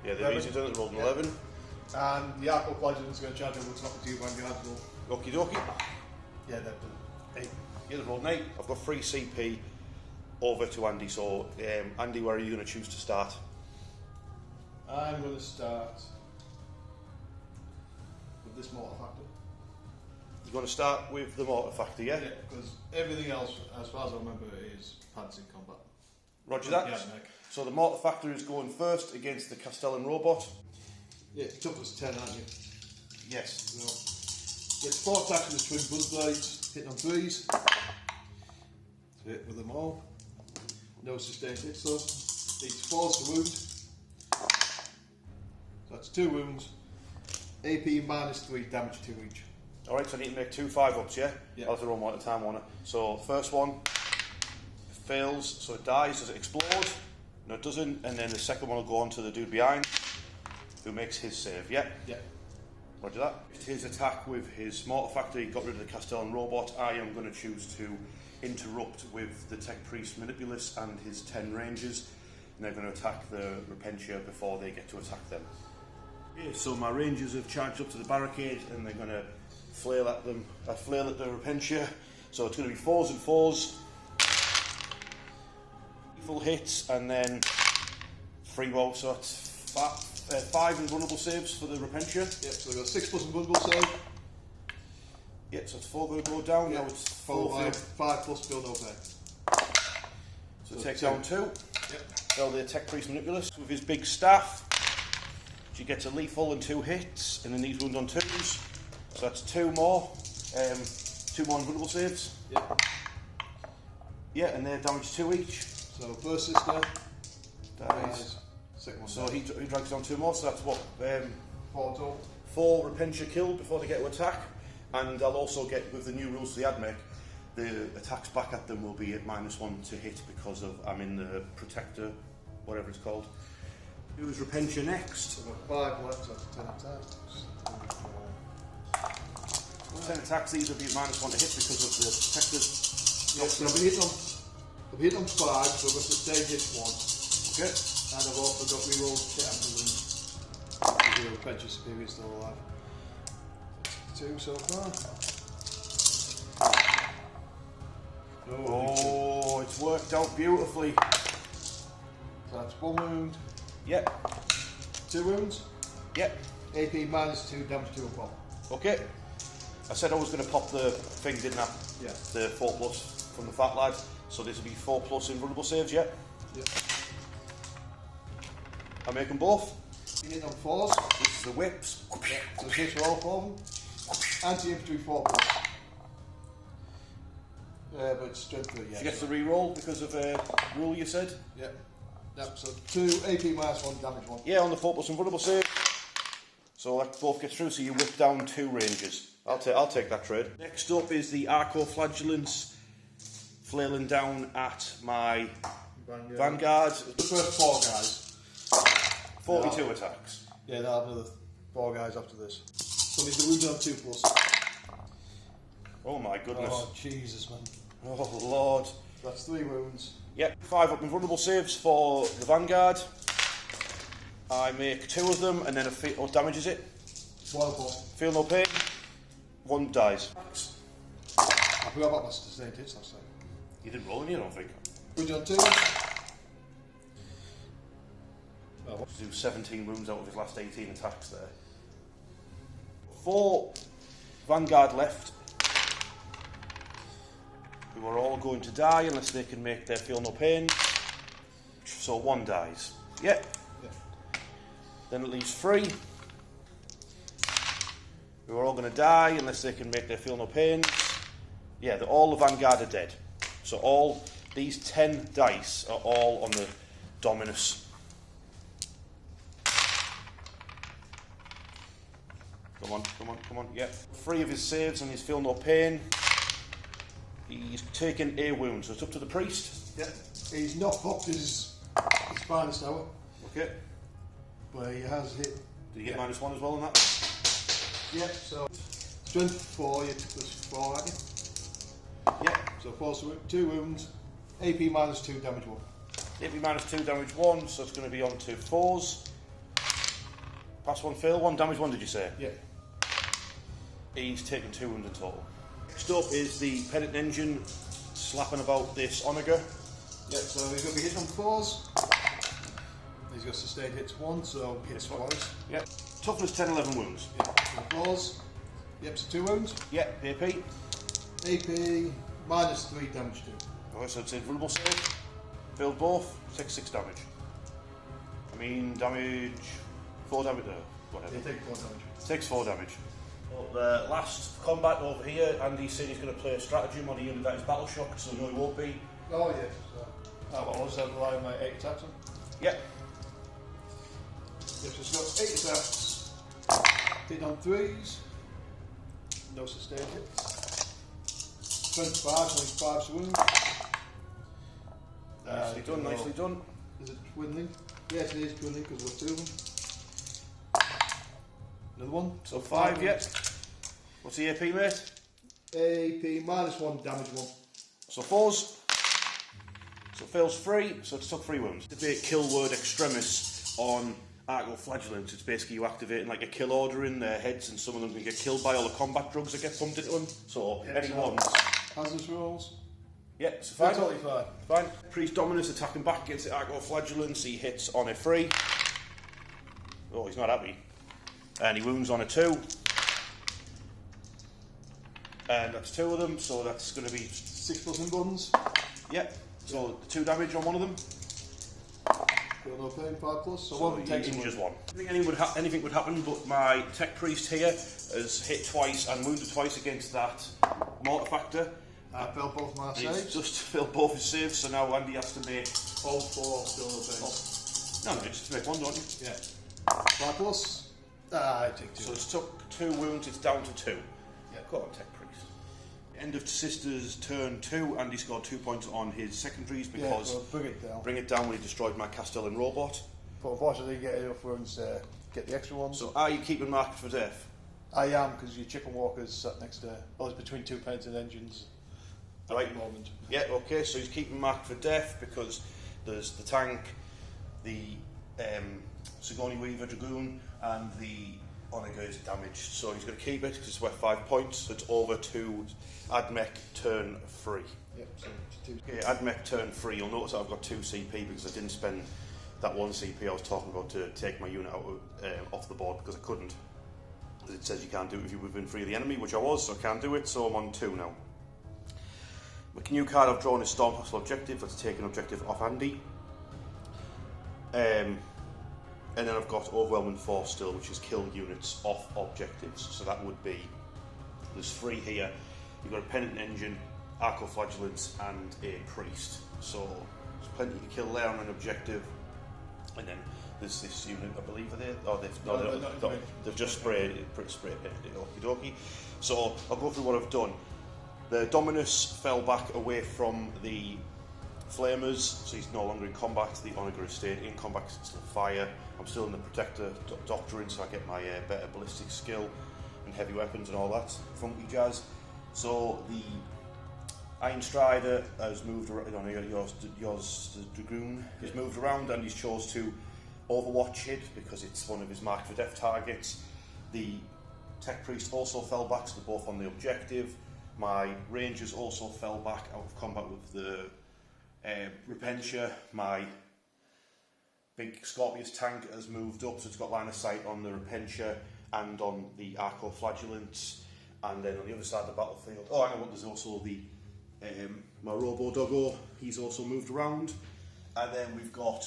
Yeah, they're easy done, they rolled an 11. And the Arco Legion's going to charge over top of you when you roll. Okie dokie. Yeah, they've done 8. Yeah, they've rolled an 8. I've got 3 CP over to Andy, so Andy, where are you going to choose to start? I'm going to start with this mortar factor. You're going to start with the mortar factor, yeah? Yeah, because everything else, as far as I remember, is pants in combat. Roger that. Yeah, so the mortar factor is going first against the Castellan robot. Yeah, toughness 10, aren't you? Yes. So, gets 4 attacks with the twin buzz blades, hitting on 3s. Hit with them all. No sustained hits though. Each 4's to wound. So that's 2 wounds. AP minus 3, damage 2 each. Alright, so I need to make 2 5-ups, yeah? Yeah. I'll have to roll one at a time, won't I? So, first one fails, so it dies. Does it explode? No, it doesn't. And then the second one will go on to the dude behind, who makes his save, yeah? Yeah. Roger that. His attack with his mortar factor, he got rid of the Castellan robot. I am going to choose to interrupt with the Tech Priest Manipulus and his 10 rangers. And they're going to attack the Repentia before they get to attack them. Yeah, so my rangers have charged up to the barricade and they're going to flail at them. I flail at the Repentia. So it's going to be 4s and 4s. Full hits and then 3 more, so it's 5 invulnerable saves for the Repentia. Yep, so we've got 6+ invulnerable save. Yep, so it's 4 going to go down, now it's 4 5+ feel no pain. So it takes down 2. Yep. Well, the Tech Priest Manipulus with his big staff. She gets a lethal and 2 hits, and then these wounds on 2s. So that's 2 more. 2 more invulnerable saves. Yep. Yeah, and they're damage 2 each. So first sister dies. Second one. So he drags down 2 more, so that's what? 4 total. 4 Repentia killed before they get to attack. And I'll also get, with the new rules for the admech, the attacks back at them will be at -1 to hit because of I'm in the protector, whatever it's called. Who's Repentia next? So we've got 5 left, so that's 10 attacks. 10 attacks, these will be at -1 to hit because of the protectors. Yeah, so I've hit on 5, so I've got sustained hits 1. Okay. And I've also got rerolled hit after wound. The Repentia Superior still alive. 2 so far. Oh, it's worked out beautifully. So that's 1 wound. Yep. 2 wounds. Yep. AP -2, damage 2 and pop. Okay. I said I was going to pop the thing, didn't I? Yeah. The 4+ from the fat lad. So this will be 4+ invulnerable saves, yeah? Yep. I make them both. You hit on 4s. This is the whips. Yeah. So it's hits for all 4 of them. Anti-infantry 4+. But it's strength 3, yeah. She gets the re-roll because of a rule you said? Yep. Yep, so 2 AP -1, damage 1. Yeah, on the 4+ invulnerable save. So that both gets through, so you whip down 2 ranges. I'll take that trade. Next up is the Arco-Flagellants flailing down at my Vanguard. The first 4 guys. 42 attacks. Yeah, they'll have another 4 guys after this. So I need the wound on 2+. Oh my goodness. Oh, Jesus, man. Oh Lord. That's 3 wounds. Yep, 5 up invulnerable saves for the Vanguard. I make 2 of them, and then what damage is it? 12+. Feel no pain. 1 dies. I forgot about my sustained hits last time. You didn't roll any, I don't think. Wound on 2. Oh, Do 17 wounds out of his last 18 attacks there. 4 Vanguard left, who are all going to die unless they can make their feel no pain. So 1 dies. Yep. yeah. Then it leaves 3, who are all going to die unless they can make their feel no pain. Yeah, all the Vanguard are dead. So all these 10 dice are all on the Dominus. Come on, yeah. 3 of his saves and he's feel no pain. He's taken a wound, so it's up to the priest. Yeah. He's not popped his finest tower. Okay. But he has hit. Did he get -1 as well on that? Yeah, so strength 4, you took this 4, aren't you? Yeah. So 4, 2 wounds. AP minus 2, damage 1. AP minus 2, damage 1, so it's going to be on to 4s. Pass 1, fail 1, damage 1, did you say? Yeah. He's taken 2 wounds in total. Next up is the penitent engine slapping about this onager. Yeah, so he's going to be hitting on 4s. He's got sustained hits 1, so hits twice. Yep. Toughness 10, 11 wounds. Yeah, so 4s. Yep, so 2 wounds. Yep, AP. AP minus 3, damage 2. Okay, so it's a vulnerable save. Failed both, 6 damage. I mean, damage. 4 damage, whatever. Yeah, take 4 damage. Takes 4 damage. Well, last combat over here, Andy's saying he's going to play a stratagem on the unit that is battle shock, so no, he won't be. Oh, yes. So, I'll also rely on my 8 attacks on. Yep. Yes, it's got 8 attacks. Hit on 3s. No sustained hits. 25, so 5's wound. Nicely done, nicely done. Is it twinning? Yes, it is twinning because there's 2 of them. Another one. So 5, yep. What's the AP, mate? AP minus 1, damage 1. So 4s. So it fails 3, so it's took 3 wounds. Debate kill word extremis on Arco-Flagellants. It's basically you activating like a kill order in their heads, and some of them can get killed by all the combat drugs that get pumped into them. So any ones. Hazardous rolls. Yeah, so fine. Totally fine. Fine. Priest Dominus attacking back against the Arco-Flagellants. He hits on a 3. Oh, he's not happy. And he wounds on a 2. And that's 2 of them, so that's going to be 6 plus in buttons. Yep. So 2 damage on one of them. Got no pain, 5 plus. So So one he takes injures 1. one. I think anything would happen, but my tech priest here has hit twice and wounded twice against that mortifactor. I failed both my And he's saves. just failed both his saves, so now Andy has to make. All 4 still no pain. No, just make one, don't you? Yeah. 5 plus. I take 2. So it's took 2 wounds, it's down to 2. Yeah. Go on, tech priest. End of Sister's turn 2, Andy scored 2 points on his secondaries because well, bring it down. bring it down when he destroyed my Castellan robot. But unfortunately, you get enough wounds to get the extra ones. So are you keeping marked for death? I am, because your chicken walker's sat next to. Well, it's between 2 penitent engines at Right. the moment. Yeah, okay, so he's keeping marked for death because there's the tank, the Sigoni Weaver Dragoon, and the Onager is damaged. So he's going to keep it because it's worth 5 points. So it's over to admech turn 3. Yep, so it's 2. Okay, admech turn 3. You'll notice that I've got 2 CP because I didn't spend that 1 CP I was talking about to take my unit out off the board because I couldn't. It says you can't do it if you're within 3 of the enemy, which I was, so I can't do it, so I'm on 2 now. My new card I've drawn is Storm Castle Objective. Let's take an objective off Andy. And then I've got Overwhelming Force still, which is kill units off objectives. So that would be, there's 3 here. You've got a Penitent Engine, Arco-Flagellants, and a Priest. So there's plenty to kill there on an objective. And then there's this unit, I believe, are they? Oh, they've just sprayed it, okie dokie. So I'll go through what I've done. The Dominus fell back away from the Flamers, so he's no longer in combat. The Onager has stayed in combat because it's still fire. I'm still in the Protector Doctrine, so I get my better ballistic skill and heavy weapons and all that funky jazz. So the Iron Strider has moved around, yours the Dragoon has moved around, and he's chose to Overwatch hit because it's one of his marked for death targets. The Tech Priest also fell back, so they're both on the objective. My Rangers also fell back out of combat with the Repentia. My big Scorpius tank has moved up, so it's got line of sight on the Repentia and on the Arco-Flagellants. And then on the other side of the battlefield, oh, I know, there's also the my Robo Doggo, he's also moved around. And then we've got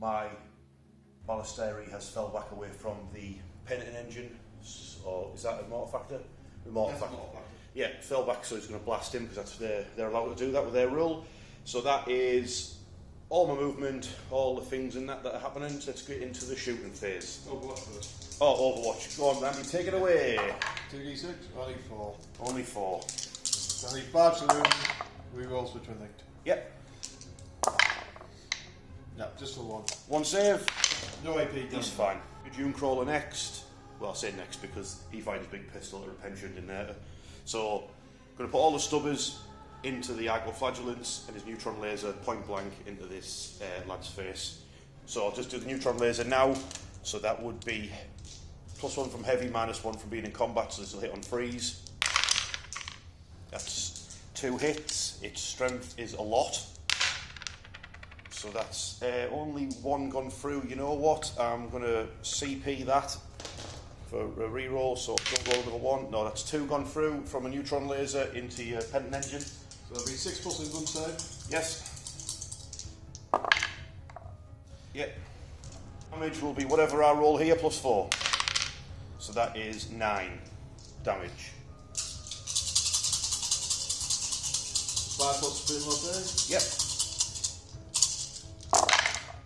my Ballisteri has fell back away from the Penitent Engine. Or is that a Mortifactor? The Mortifactor. Yeah, fell back, so he's going to blast him because that's they're allowed to do that with their rule. So that is all my movement, all the things in that are happening. So let's get into the shooting phase. Overwatch first. Oh, Overwatch. Go on, Andy, take it away. 2d6, only 4. Only 4. Only 5 saloon, rerolls which I linked. Yep. No, just for 1. 1 save. No AP, He's fine. Dunecrawler next. Well, I say next because he finds his big pistol that Repentioned in there. So, I'm going to put all the stubbers into the Argoflagellants and his neutron laser point blank into this lad's face. So I'll just do the neutron laser now. So that would be +1 from heavy, -1 from being in combat, so this will hit on freeze. That's 2 hits. Its strength is a lot. So that's only 1 gone through. You know what? I'm going to CP that for a reroll, so don't roll another 1. No, that's 2 gone through from a neutron laser into your Penton engine. So that'll be 6+ in gun save? Yes. Yep. Damage will be whatever I roll here +4. So that is 9 damage. 5+ spin load. Yep.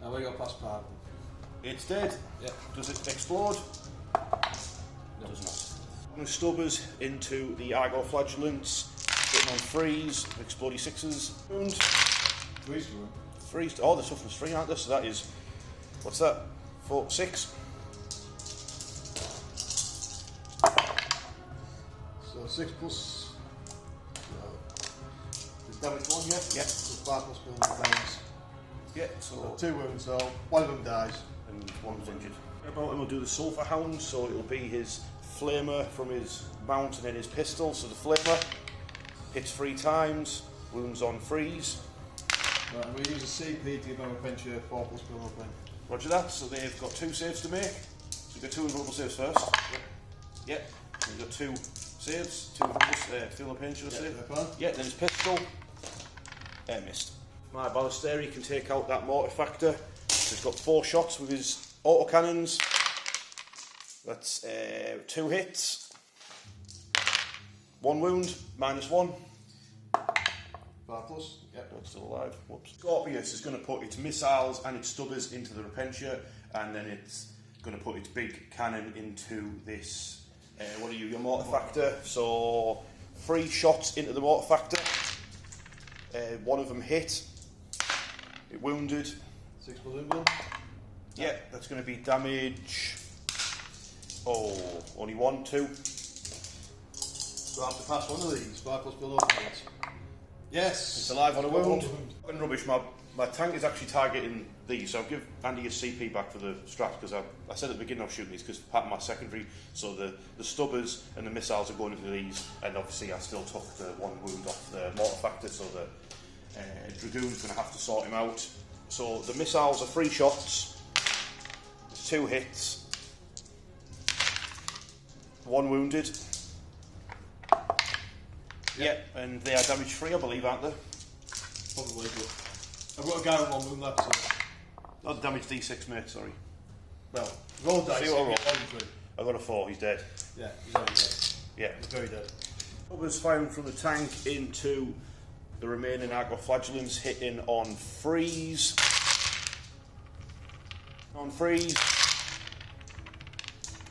Now we go past part. It's dead. Yep. Does it explode? No. It does not. I'm going to stub us into the Argoflagellants, hitting on freeze, explodey 6s. Wound. Freeze to him. Freeze. Oh, the toughness 3, aren't they? So that is, what's that? 4, 6. So 6+. Damage 1, yeah? Yeah. So 5+ spin damage. Yeah, so 2 wounds, so 1 of them dies. And 1's injured. About him, we'll do the Sulphur Hound, so it'll be his flamer from his mount and then his pistol. So the flamer hits 3 times, wounds on freeze. Right, and we use a CP to give them a venture 4+ spin open. Roger that, so they've got 2 saves to make. So you've got 2 invulnerable saves first. Yep. So you've got 2 saves, 2 invulnerable feel no pain, should I say? Yeah, then his pistol. Missed. My Ballisteri can take out that mortar factor. So he's got 4 shots with his autocannons. That's 2 hits. 1 wound, -1. 5+. Yep, it's still alive. Whoops. Scorpius is going to put its missiles and its stubbers into the Repentia, and then it's going to put its big cannon into this. What are you? Your mortar factor. So 3 shots into the mortar factor. 1 of them hit. It wounded. 6+ England. Yeah, that's going to be damage. Oh, only 1, 2. So I have to pass one of these. 5+ below points. Yes! It's alive on a wound. And rubbish, my tank is actually targeting these, so I'll give Andy his CP back for the strats, because I said at the beginning I was shooting these because part of my secondary, so the stubbers and the missiles are going into these, and obviously I still took the 1 wound off the mortar factor, so the Dragoon's going to have to sort him out. So the missiles are 3 shots, there's 2 hits, 1 wounded. Yeah, and they are damage free, I believe, aren't they? Probably, but I've got a guy with 1 wound left, so. Not damage D6, mate, sorry. Well, roll dice. See what I roll. I got a 4, he's dead. Yeah, he's already dead. Yeah. He's very dead. Others firing from the tank into the remaining Argoflagellants, hitting on freeze. On freeze.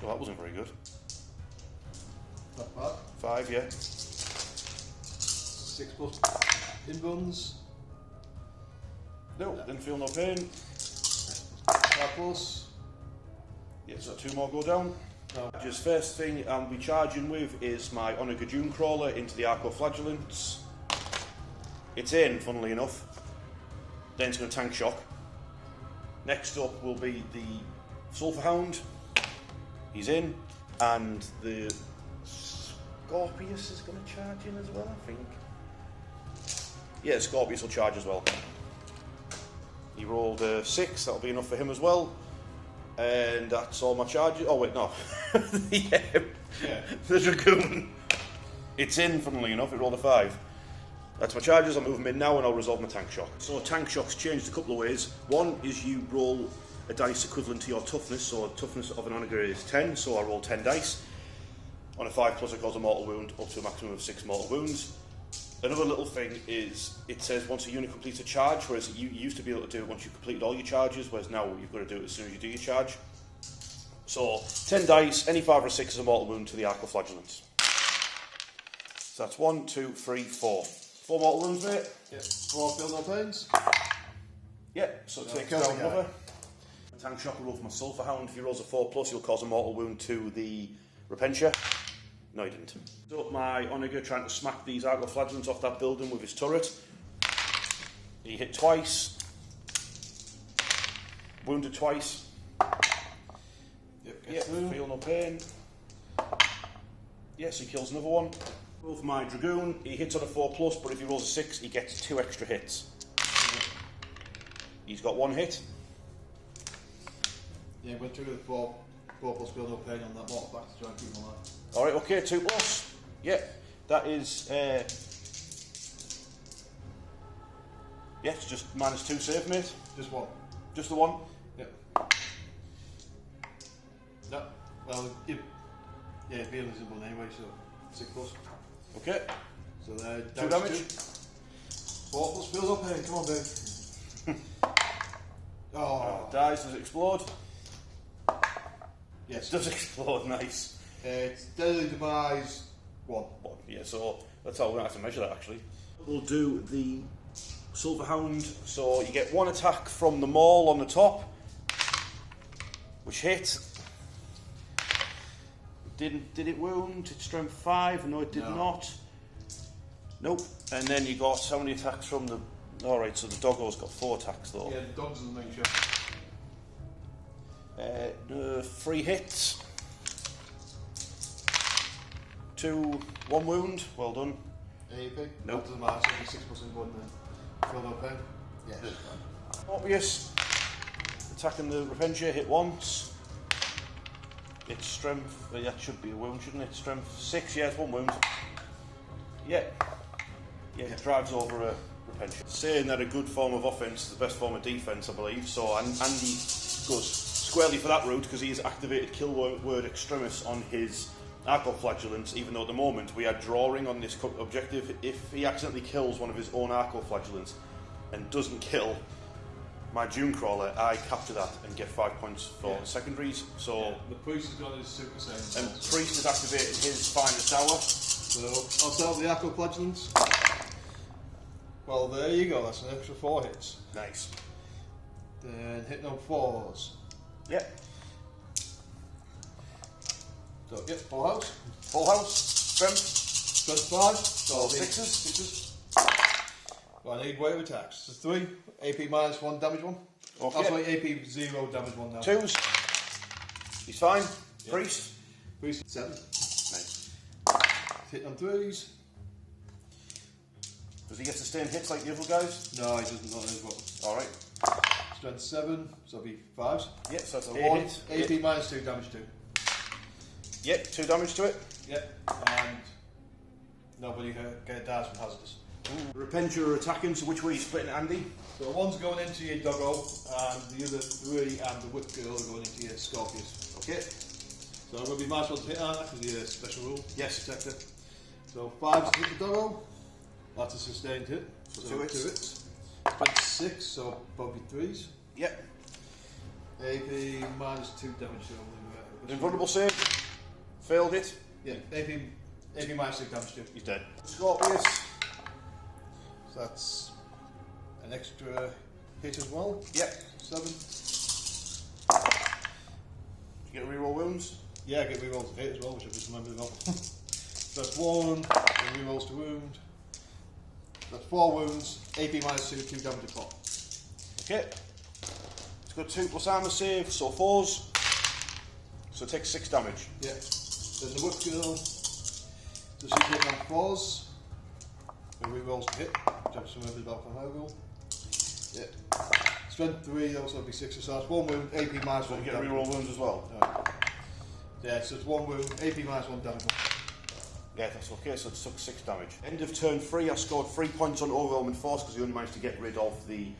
Well, that wasn't very good. Not bad. 5, yeah. 6+ in guns. No, didn't feel no pain. 5+. Yeah, so 2 more go down. No. Just first thing I'll be charging with is my Honor Gajoon Crawler into the Argoflagellants. It's in, funnily enough. Then it's going to tank shock. Next up will be the Sulphur Hound. He's in. And the Scorpius is going to charge in as well, I think. Yeah, Scorpius will charge as well. He rolled a 6, that'll be enough for him as well. And that's all my charges. Oh, wait, no. Yeah. The Dragoon. It's in, funnily enough, it rolled a 5. That's my charges, I'll move them in now and I'll resolve my tank shock. So tank shock's changed a couple of ways. One is you roll a dice equivalent to your toughness, so a toughness of an honor grade is 10, so I roll 10 dice. On a 5+, it causes a mortal wound up to a maximum of 6 mortal wounds. Another little thing is, it says once a unit completes a charge, whereas you used to be able to do it once you've completed all your charges, whereas now you've got to do it as soon as you do your charge. So, 10 dice, any 5 or 6 is a mortal wound to the Argoflagellants. So that's 1, 2, 3, 4. 4 mortal wounds, mate? Yep. 4 feel no pains? Yep, so it takes down another. Tank shock will roll from a Sulphur Hound. If he rolls a 4+, he'll cause a mortal wound to the Repentia. No, he didn't. Up my Onager trying to smack these arcoflagellants off that building with his turret. He hit twice. Wounded twice. Yep, feel no pain. Yes, he kills another one. With my Dragoon, he hits on a 4+, but if he rolls a 6, he gets 2 extra hits. He's got 1 hit. Yeah, went through the 4+ feel no pain on that mortar back to try and keep him alive. Alright, okay, 2+. Yeah, that is... yeah, it's just -2 save, mate. Just 1. Just the 1? Yep. No, well, yeah, it'd be invisible anyway, so 6+. Okay. So there, 2 damage. 4+ feel no pain, come on, Dave. Oh. Dies, does it explode? Yes. It does explode, nice. It's deadly demise 1. Yeah, so that's how we're going to have to measure that actually. We'll do the Silver Hound, so you get 1 attack from the maul on the top, which hit. Did it wound? It's strength 5? No, it did not. Nope. And then you got how many attacks from the... Alright, so the doggo's got 4 attacks though. Yeah, the dog's in the main shot. 3 hits. 1 wound. Well done. AAP? Nope. Doesn't matter, so it'll be 6+ 1 then. Feel no pain? Yeah. Obvious. Attacking the Repentia, hit once. It's strength, that should be a wound, shouldn't it? Strength 6, yeah, it's 1 wound. Yeah. Yeah, it drives over a Repentia. Saying that a good form of offence is the best form of defence, I believe. So Andy goes squarely for that route because he's activated kill word extremis on his arcoflagellants, even though at the moment we are drawing on this objective. If he accidentally kills one of his own arcoflagellants and doesn't kill my Dune Crawler, I capture that and get 5 points for secondaries. So the priest has got his super saiyan. And priest has activated his finest hour. So I'll start with the arcoflagellants. Well, there you go. That's an extra 4 hits. Nice. Then hitting on 4s. Yep. So yep, full house. Full house. Strength 5. So all 6s. Well, I need weight of attacks. So 3. AP -1 damage 1. Okay. That's like AP 0 damage 1 now. 2s. He's fine. Yep. Priest. Priest 7. Nice. Hitting on 3s. Does he get sustained hits like the other guys? No, he doesn't not his weapon. Alright. Strength 7, so it'll be 5s. Yep, so that's So 8 1. hits. AP -2 damage 2. Yep, 2 damage to it. Yep. And nobody dies from hazardous. Repentia are attacking, so which way are you splitting it, Andy? So one's going into your doggo, and the other 3 and the whip girl are going into your Scorpius. Okay. So I'm going to be -1 to hit on that because of your special rule. Yes. Protector. So 5 to hit the doggo. That's a sustained hit. So 2 2 hits. hits. 26, so probably 3s. Yep. AP -2 damage to Invulnerable save. Failed it. Yeah, AP -2 damage to. He's dead. Scorpius. So that's an extra hit as well. Yep. 7. You get reroll wounds? Yeah, I get rerolls to hit as well, which I just remembered about. So that's 1, and rerolls to wound. That's 4 wounds, AP -2, 2 damage to pot. Okay. It's got 2+ armor save, so 4s. So it takes 6 damage. Yeah. Then the whip girl, so she's hitting on 4s, and rerolls to hit, which I just remembered about from her rule. Yeah. Strength 3, also be 6 so that's 1 wound, AP -1. So you get reroll wounds as well? Yeah, so it's 1 wound, AP -1 damage. Yeah, that's okay, so it took 6 damage. End of turn 3, I scored 3 points on Overwhelming Force because we only managed to get rid of the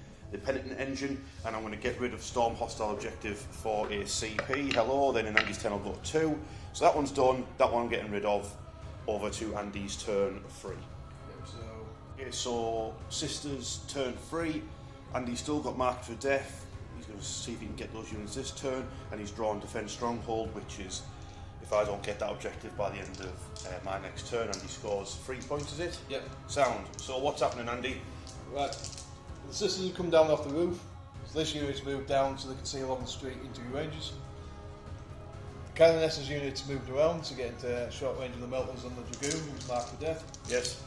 Penitent Engine, and I'm going to get rid of Storm Hostile Objective for a CP. Hello, then in Andy's turn I'll go 2. So that one's done, that one I'm getting rid of. Over to Andy's turn 3. Okay, so Sisters turn 3. Andy's still got marked for death. He's going to see if he can get those units this turn, and he's drawn Defend Stronghold, which is, if I don't get that objective by the end of my next turn, Andy scores 3 points, is it? Yep. Sound. So what's happening, Andy? Right. The sisters have come down off the roof, so this unit's moved down so they can see along the street into your ranges. Canoness's units moved around to get into short range of the melters on the Dragoon, who's marked for death. Yes.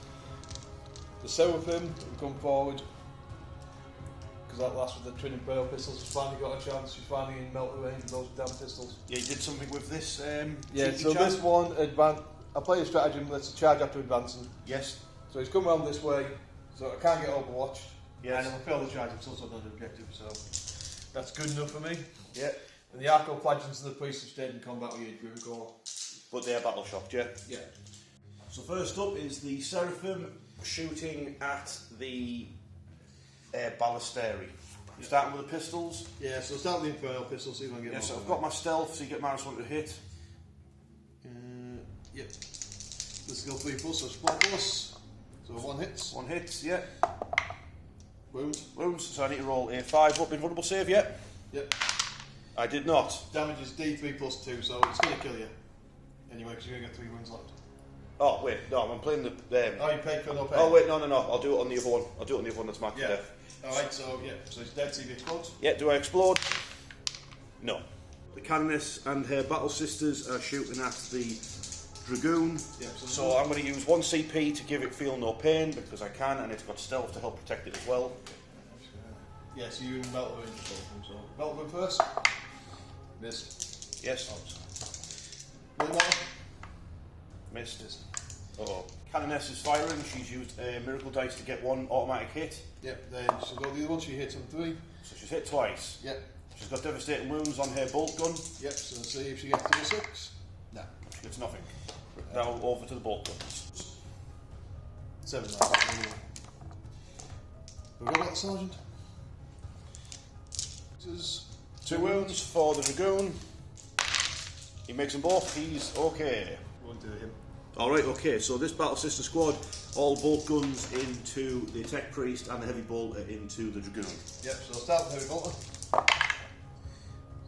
The Seraphim have come forward, because that last with the twin imperial pistols has finally got a chance. She's finally in melter range with those damn pistols. Yeah, you did something with this. Yeah, so this one, I play a stratagem that's a charge after advancing. Yes. So he's come around this way, so I can't get overwatched. Yes. And I'll fail the charge, it's also not an objective, so that's good enough for me. Yeah. And the Archoplagins and the Priests have stayed in combat with your Druid Core. But they're battle shocked, yeah? Yeah. So first up is the Seraphim shooting at the Ballisteri. Yeah. Starting with the pistols. Yeah, so start with the Infernal Pistols, see if I can get so I've got my stealth, so you get -1 to hit. Yep. The skill 3+, so spot plus. So 1 hits. 1 hits, yeah. Wounds. Wounds, so I need to roll a 5 up, invulnerable save, yeah? Yep. I did not. Damage is D3+2, so it's going to kill you. Anyway, because you're going to get 3 wounds left. Oh, wait, no, I'm playing the... Oh, you paid for no pay? Oh, wait, no, I'll do it on the other one. I'll do it on the other one that's marked for death. Alright, so it's dead, see if it explodes. Yeah, do I explode? No. The Canoness and her battle sisters are shooting at the Dragoon. Yep, so I'm going to use 1 CP to give it feel no pain, because I can, and it's got stealth to help protect it as well. Yeah, so you're in Melter range of both of them, so... Melter first. Missed. Yes. Missed. Uh-oh. Canoness is firing, she's used a miracle dice to get 1 automatic hit. Yep, then she'll go the other one, she hits on 3. So she's hit twice. Yep. She's got devastating wounds on her bolt gun. Yep, so see if she gets to the 6. No. She gets nothing. Now over to the bolt guns. 7 now. Have we got that, Sergeant? This is 2 wounds for the Dragoon. He makes them both, he's okay. Won't do him. Alright, okay, so this Battle Sister squad, all bolt guns into the Tech Priest and the Heavy Bolter into the Dragoon. Yep, so I'll start with Heavy Bolter.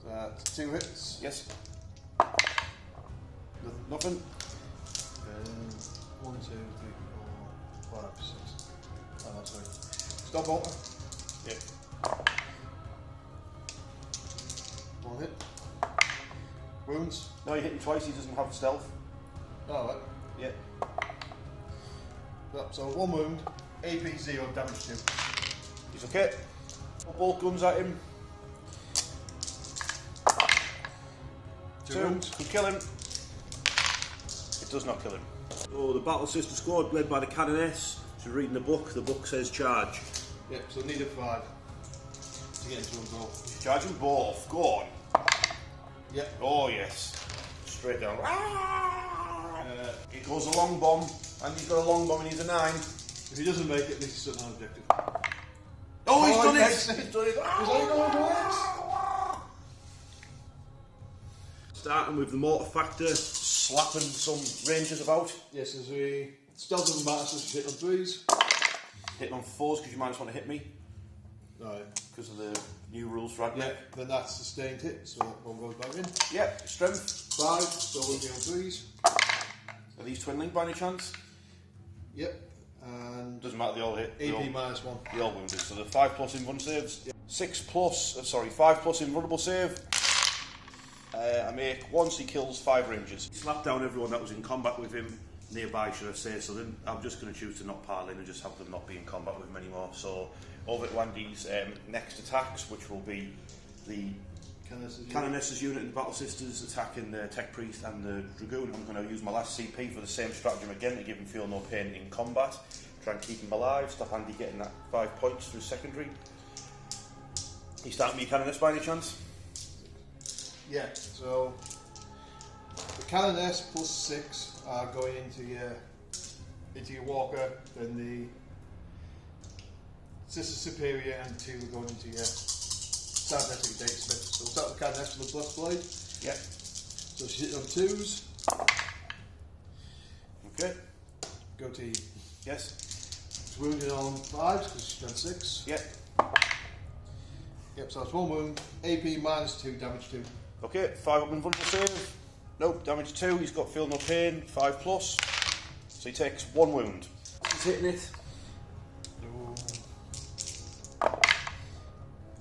So that's 2 hits. Yes. Nothing. 1, 2, 3, 4, 5, 6. Oh no, sorry. Stop Bolter. Yep. 1 hit. Wounds. No, you hit him twice, he doesn't have stealth. Oh, right. Yeah. Yep, so 1 wound, AP 0, damage 2. He's okay. Bolt guns at him. 2 wounds. Could kill him. It does not kill him. So the Battle Sister squad led by the Canoness. She's reading the book. The book says charge. Yep, so need a 5 to get into them both. Charge them both. Go on. Yep. Oh yes. Straight down. It goes a long bomb, and he's got a long bomb and he's a 9. If he doesn't make it, at least he's still an objective. Oh, he's done it! He's done it! He's only going to X! Starting with the mortar factor, slapping some rangers about. Yes, as we stealth doesn't matter, so she's hit on 3s. Hitting on 4s because you might just want to hit me. Right. Because of the new rules for admech. Yeah, then that's sustained hit, so that one goes back in. Yep, strength. 5, so we'll be on 3s. Are these twin link by any chance? Yep, and Doesn't matter, they all hit. AP -1. They all wounded, so the 5+ invuln saves. Yep. 5+ invulnerable save. I make once he kills 5 rangers. Slap down everyone that was in combat with him nearby, should I say, so then I'm just going to choose to not pile in and just have them not be in combat with him anymore. So over to Andy's next attacks, which will be the Canoness's unit and the Battle Sisters attacking the Tech Priest and the Dragoon. I'm going to use my last CP for the same stratagem again to give him feel no pain in combat. Try and keep him alive, stop Andy getting that 5 points through secondary. You starting me Canoness by any chance? Yeah, so the Canoness +6 are going into your Walker, then the Sister Superior and 2 are going into your Cybernetic Data Smith. So we'll start with Canoness with the Blessed Blade. Yep. So she's hitting on 2s. Okay. Go to E. Yes. She's wounded on 5s because she's done 6. Yep. Yep, so it's 1 wound, AP -2, damage 2. Okay, 5 up invulnerable save. Nope, damage 2, he's got feel no pain, 5+. So he takes 1 wound. He's hitting it.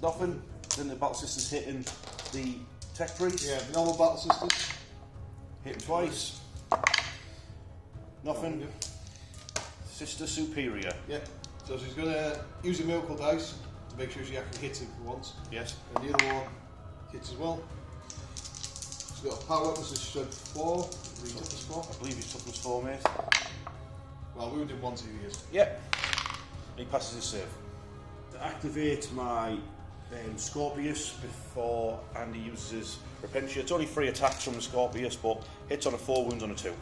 Nothing. Then the Battle Sister's hitting the Tech Priest. Yeah, the normal Battle Sisters. Hit him twice. Nothing. Sister Superior. Yep. So she's going to use a miracle dice to make sure she actually hits him for once. Yes. And the other one hits as well. She's got a power up, this is strength 4. Toughness 4. I believe he's toughness 4, mate. Well, we wounded 1 years. Yep. He passes his save. To activate my Scorpius before Andy uses his Repentia. It's only 3 attacks from the Scorpius, but hits on a 4, wounds on a 2.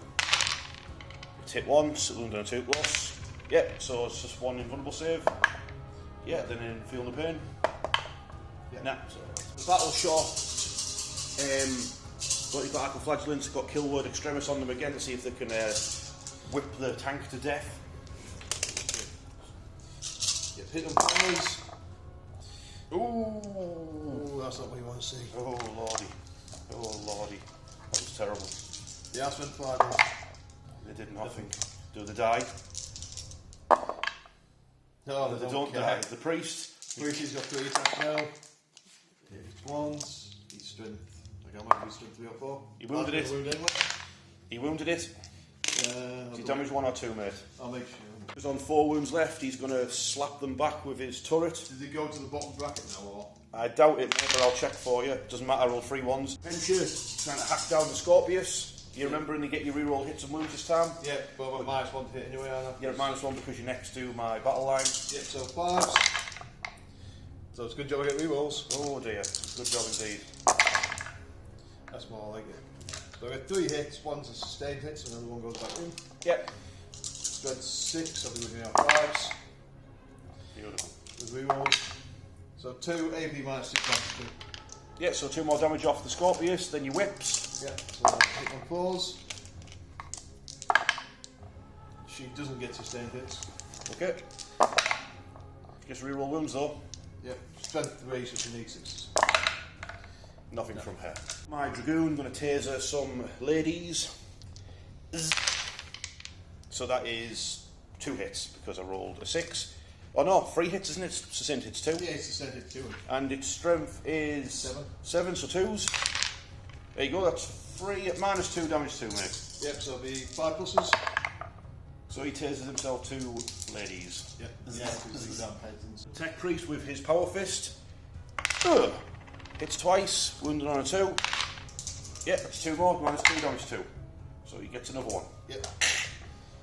It's hit once, wound on a 2 plus. Yep, so it's just 1 invulnerable save. Yeah, then in feel no pain. Yeah. Nah. The battle shot. Got Arcoflagellants, got Kill Word Extremis on them again to see if they can whip the tank to death. Yep, hit them twice. Ooh, that's not what you want to see. Oh lordy, oh lordy, that was terrible. Yeah, I spent 5 on. They did nothing. Do they die? No, they don't die. The priest. The priest has got 3 attacks now. Hits once. He's strength. I can't remember if he's strength 3 or 4. He wounded it. He wounded it. Did he damage 1 or 2, mate? I'll make sure. There's on 4 wounds left. He's going to slap them back with his turret. Did he go to the bottom bracket now, or? I doubt it, mate, but I'll check for you. Doesn't matter, I roll 3 ones. Pencha, trying to hack down the Scorpius. You remember when you get your reroll hits and wounds this time? Yeah, but I'm at -1 to hit anyway, aren't I? You're at -1 because you're next to my battle line. Yep, so 5s. So it's a good job I get rerolls. Oh dear, good job indeed. That's more like it. So I get 3 hits, one's a sustained hit, so another one goes back in. Yep. Strength 6, I'll be looking at 5s. Beautiful. With rerolls. So 2 AP -6 damage 2. Yeah, so 2 more damage off the Scorpius, then your whips. Yeah, so hit on 4s. She doesn't get sustained hits. Okay. Just reroll wounds though. Yeah, strength 3, so she needs 6s. Nothing from her. My Dragoon going to taser some ladies. So that is 2 hits because I rolled a 6. Oh no, 3 hits, isn't it? Sustained hits 2. Yeah, it's sustained hit 2. And its strength is 7, so 2s. There you go, that's 3 at -2 damage 2, mate. Yep, so it'll be 5 pluses. So he tasers himself 2 ladies. Yep, yeah, because he's down heads. Tech Priest with his Power Fist. Hits twice, wounded on a 2. Yep, that's 2 more, -2 damage 2. So he gets another one. Yep.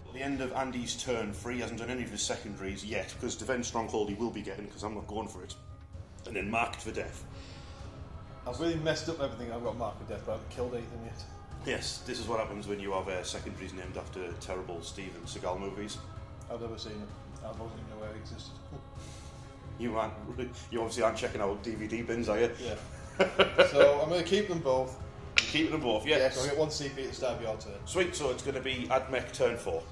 At the end of Andy's turn, Free hasn't done any of his secondaries yet, because Defense Stronghold he will be getting, because I'm not going for it. And then Marked for Death. I've really messed up everything. I've got marked for death, but I haven't killed anything yet. Yes, this is what happens when you have secondaries named after terrible Steven Seagal movies. I've never seen it. I wasn't even aware it existed. You obviously aren't checking out DVD bins, are you? Yeah. So I'm going to keep them both. You're keeping them both, yeah. Yeah, so I get 1 CP at the start of your turn. Sweet, so it's going to be admech turn 4.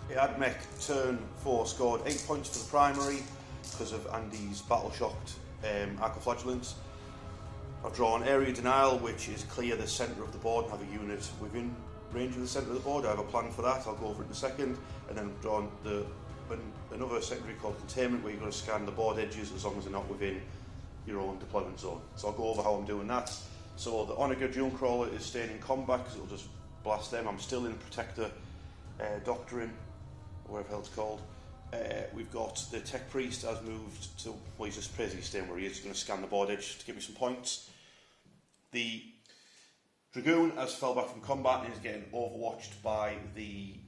Yeah. Admech turn 4 scored 8 points for the primary because of Andy's battle shocked Arcoflagellants. I've drawn Area Denial, which is clear the centre of the board and have a unit within range of the centre of the board. I have a plan for that, I'll go over it in a second. And then I've drawn another secondary called Containment, where you've got to scan the board edges as long as they're not within your own deployment zone. So I'll go over how I'm doing that. So the Onager Dunecrawler is staying in combat because it'll just blast them. I'm still in Protector Doctrine, or whatever the hell it's called. We've got the Tech Priest has moved to, well, he's just basically staying where he is. He's going to scan the board edge to give me some points. The Dragoon has fell back from combat and is getting overwatched by the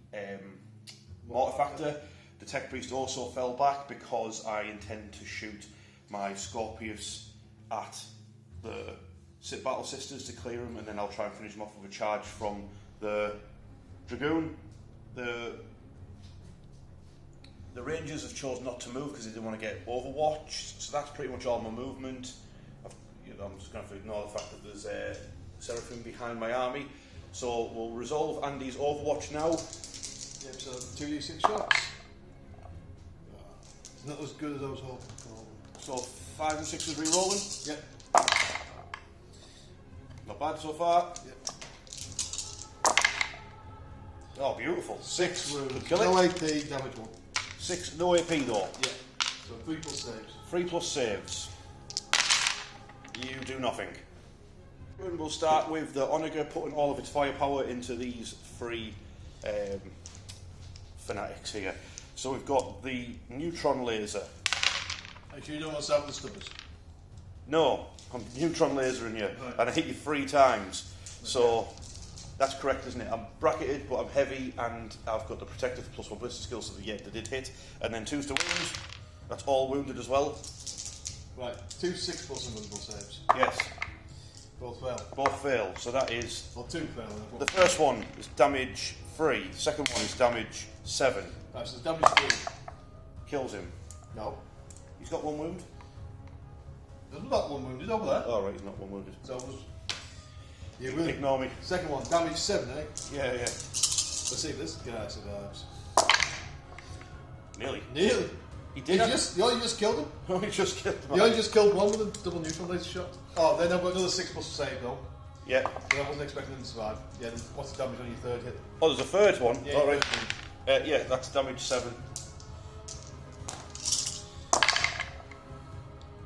Mortifactor. The Tech Priest also fell back because I intend to shoot my Scorpius at the Battle Sisters to clear him, and then I'll try and finish him off with a charge from the Dragoon. The Rangers have chosen not to move because they didn't want to get overwatched, so that's pretty much all my movement. I'm just going to have to ignore the fact that there's Seraphim behind my army. So we'll resolve Andy's overwatch now. Yep, so 2d6 shots. It's not as good as I was hoping for. So 5 and 6 is re-rolling. Yep. Not bad so far. Yep. Oh, beautiful. 6 wounds. Kill No it. AP, damage 1. 6, no AP though. Yeah. So 3 plus saves. 3 plus saves. You do nothing. And we'll start with the Onager putting all of its firepower into these three fanatics here. So we've got the neutron laser. Actually, you don't want to start with the stubbers. No, I'm neutron lasering you, and I hit you 3 times. So that's correct, isn't it? I'm bracketed, but I'm heavy, and I've got the protective plus 1 ballistic skills, so yeah, they did hit. And then 2's to wound. That's all wounded as well. Right, 2 6+ invisible saves. Yes. Both fail. Both fail, so that is... Well, 2 fail. The first one is damage 3, the second one is damage 7. Right, so damage 3. Kills him. No. He's got 1 wound? There's not 1 wounded over there. Oh right, he's not 1 wounded. So it was... You will. Ignore me. Second one, damage 7, eh? Yeah, yeah. Let's see if this guy survives. Nearly. Nearly. He did. You only just killed him? Oh, he just killed him. You only just killed one with a double neutral laser shot. Oh, then I've got another 6+ save though. Yeah. So I wasn't expecting him to survive. Yeah, then what's the damage on your third hit? Oh, there's a third one. Yeah, All right. Yeah, that's damage 7.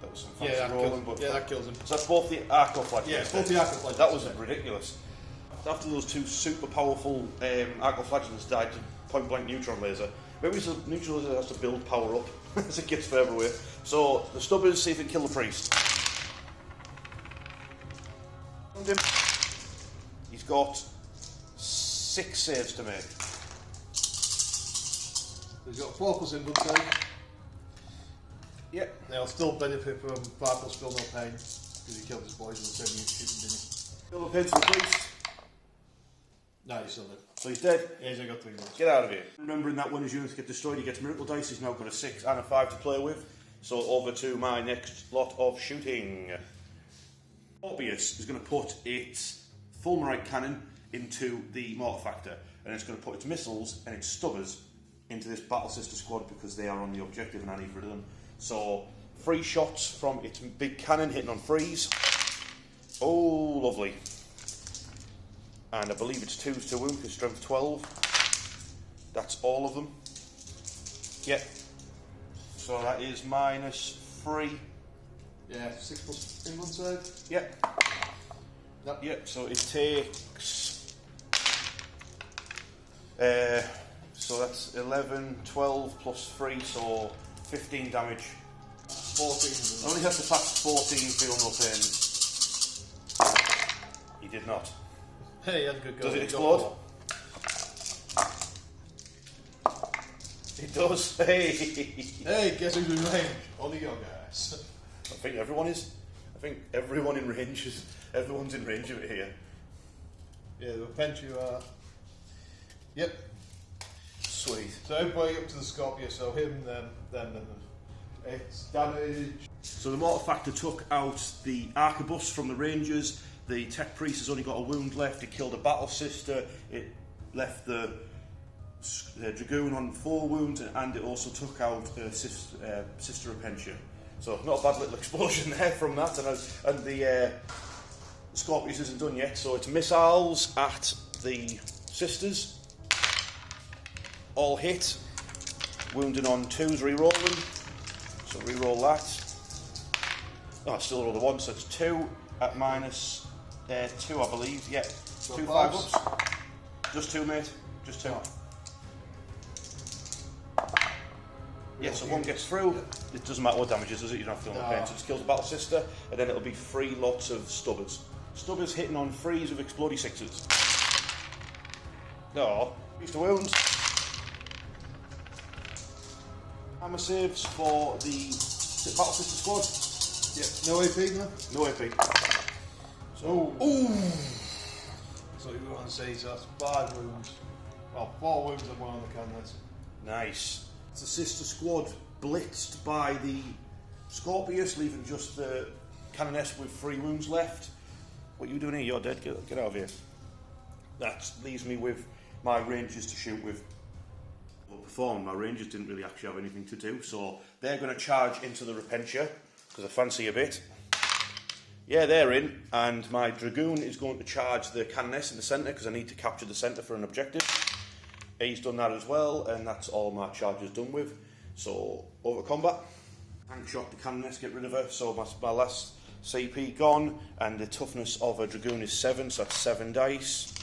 That was some fancy rolling, but that kills him. so that's both the arco flash. Yeah, it's both the arco flash. That was ridiculous. After those 2 super powerful arco flagellants died to point blank neutron laser, maybe the neutron laser has to build power up as it gets further away. So the stubbers see if they can kill the priest. He's got 6 saves to make. He's got 4+ input save. Yep. They'll still benefit from 5+ feel no pain because he killed his boys in the same unit shooting, didn't he? Kill the pin to the priest. No, he's still dead. So he's dead. Yeah, he's only got 3 minutes. Get out of here. Remembering that when his units get destroyed, he gets miracle dice. He's now got a 6 and a 5 to play with. So over to my next lot of shooting. Sororitas is going to put its fulminate cannon into the mortar factor, and it's going to put its missiles and its stubbers into this battle sister squad because they are on the objective and I need rid of them. So 3 shots from its big cannon hitting on 3s. Oh, lovely. And I believe it's 2's to wound because strength 12. That's all of them. Yep. So that is -3. Yeah, 6+ input save. Yep. Yep, so it takes... so that's 11, 12 plus 3, so 15 damage. 14. Only has to pass 14 feel no pain. He did not. Hey, he had a good go. Does it explode? It does. Hey! Hey, guess who's in range? Only your guys. I think everyone is. I think everyone in range is. Everyone's in range of it here. Yeah, the pinch you are. Yep. Sweet. So everybody up to the Scorpio, so him, them. It's damage. So the mortar factor took out the arquebus from the Rangers. The tech priest has only got a wound left. It killed a battle sister. It left the dragoon on 4 wounds, and it also took out sister Repentia. So not a bad little explosion there from that. And the Scorpius isn't done yet. So it's missiles at the sisters. All hit. Wounding on 2s, re-rolling. So re-roll that. Oh, I still roll the 1, so it's 2 at -2, I believe. Yeah, So 2 5-ups. 5-ups. Just 2, mate. Just 2. Yeah, so 1 gets through. It doesn't matter what damage it is, does it? You don't have to feel no pain. So it just kills the battle sister, and then it'll be 3 lots of stubbers. Stubbers hitting on 3s with explodey 6s. No, used to wounds. Hammer saves for the battle sister squad. Yep. No AP, no? No AP. So, ooh. So you want to say so that's 5 wounds. Well, 4 wounds and 1 on the cannons. Nice. It's the sister squad blitzed by the Scorpius, leaving just the Canoness with 3 wounds left. What are you doing here? You're dead. Get out of here. That leaves me with my Rangers to shoot with. Perform. My Rangers didn't really actually have anything to do, so they're going to charge into the Repentia because I fancy a bit. Yeah, they're in, and my Dragoon is going to charge the Canoness in the centre because I need to capture the centre for an objective. He's done that as well, and that's all my charges done with. So over combat, tank shot the Canoness, get rid of her. So my last CP gone, and the toughness of a Dragoon is 7, so that's 7 dice.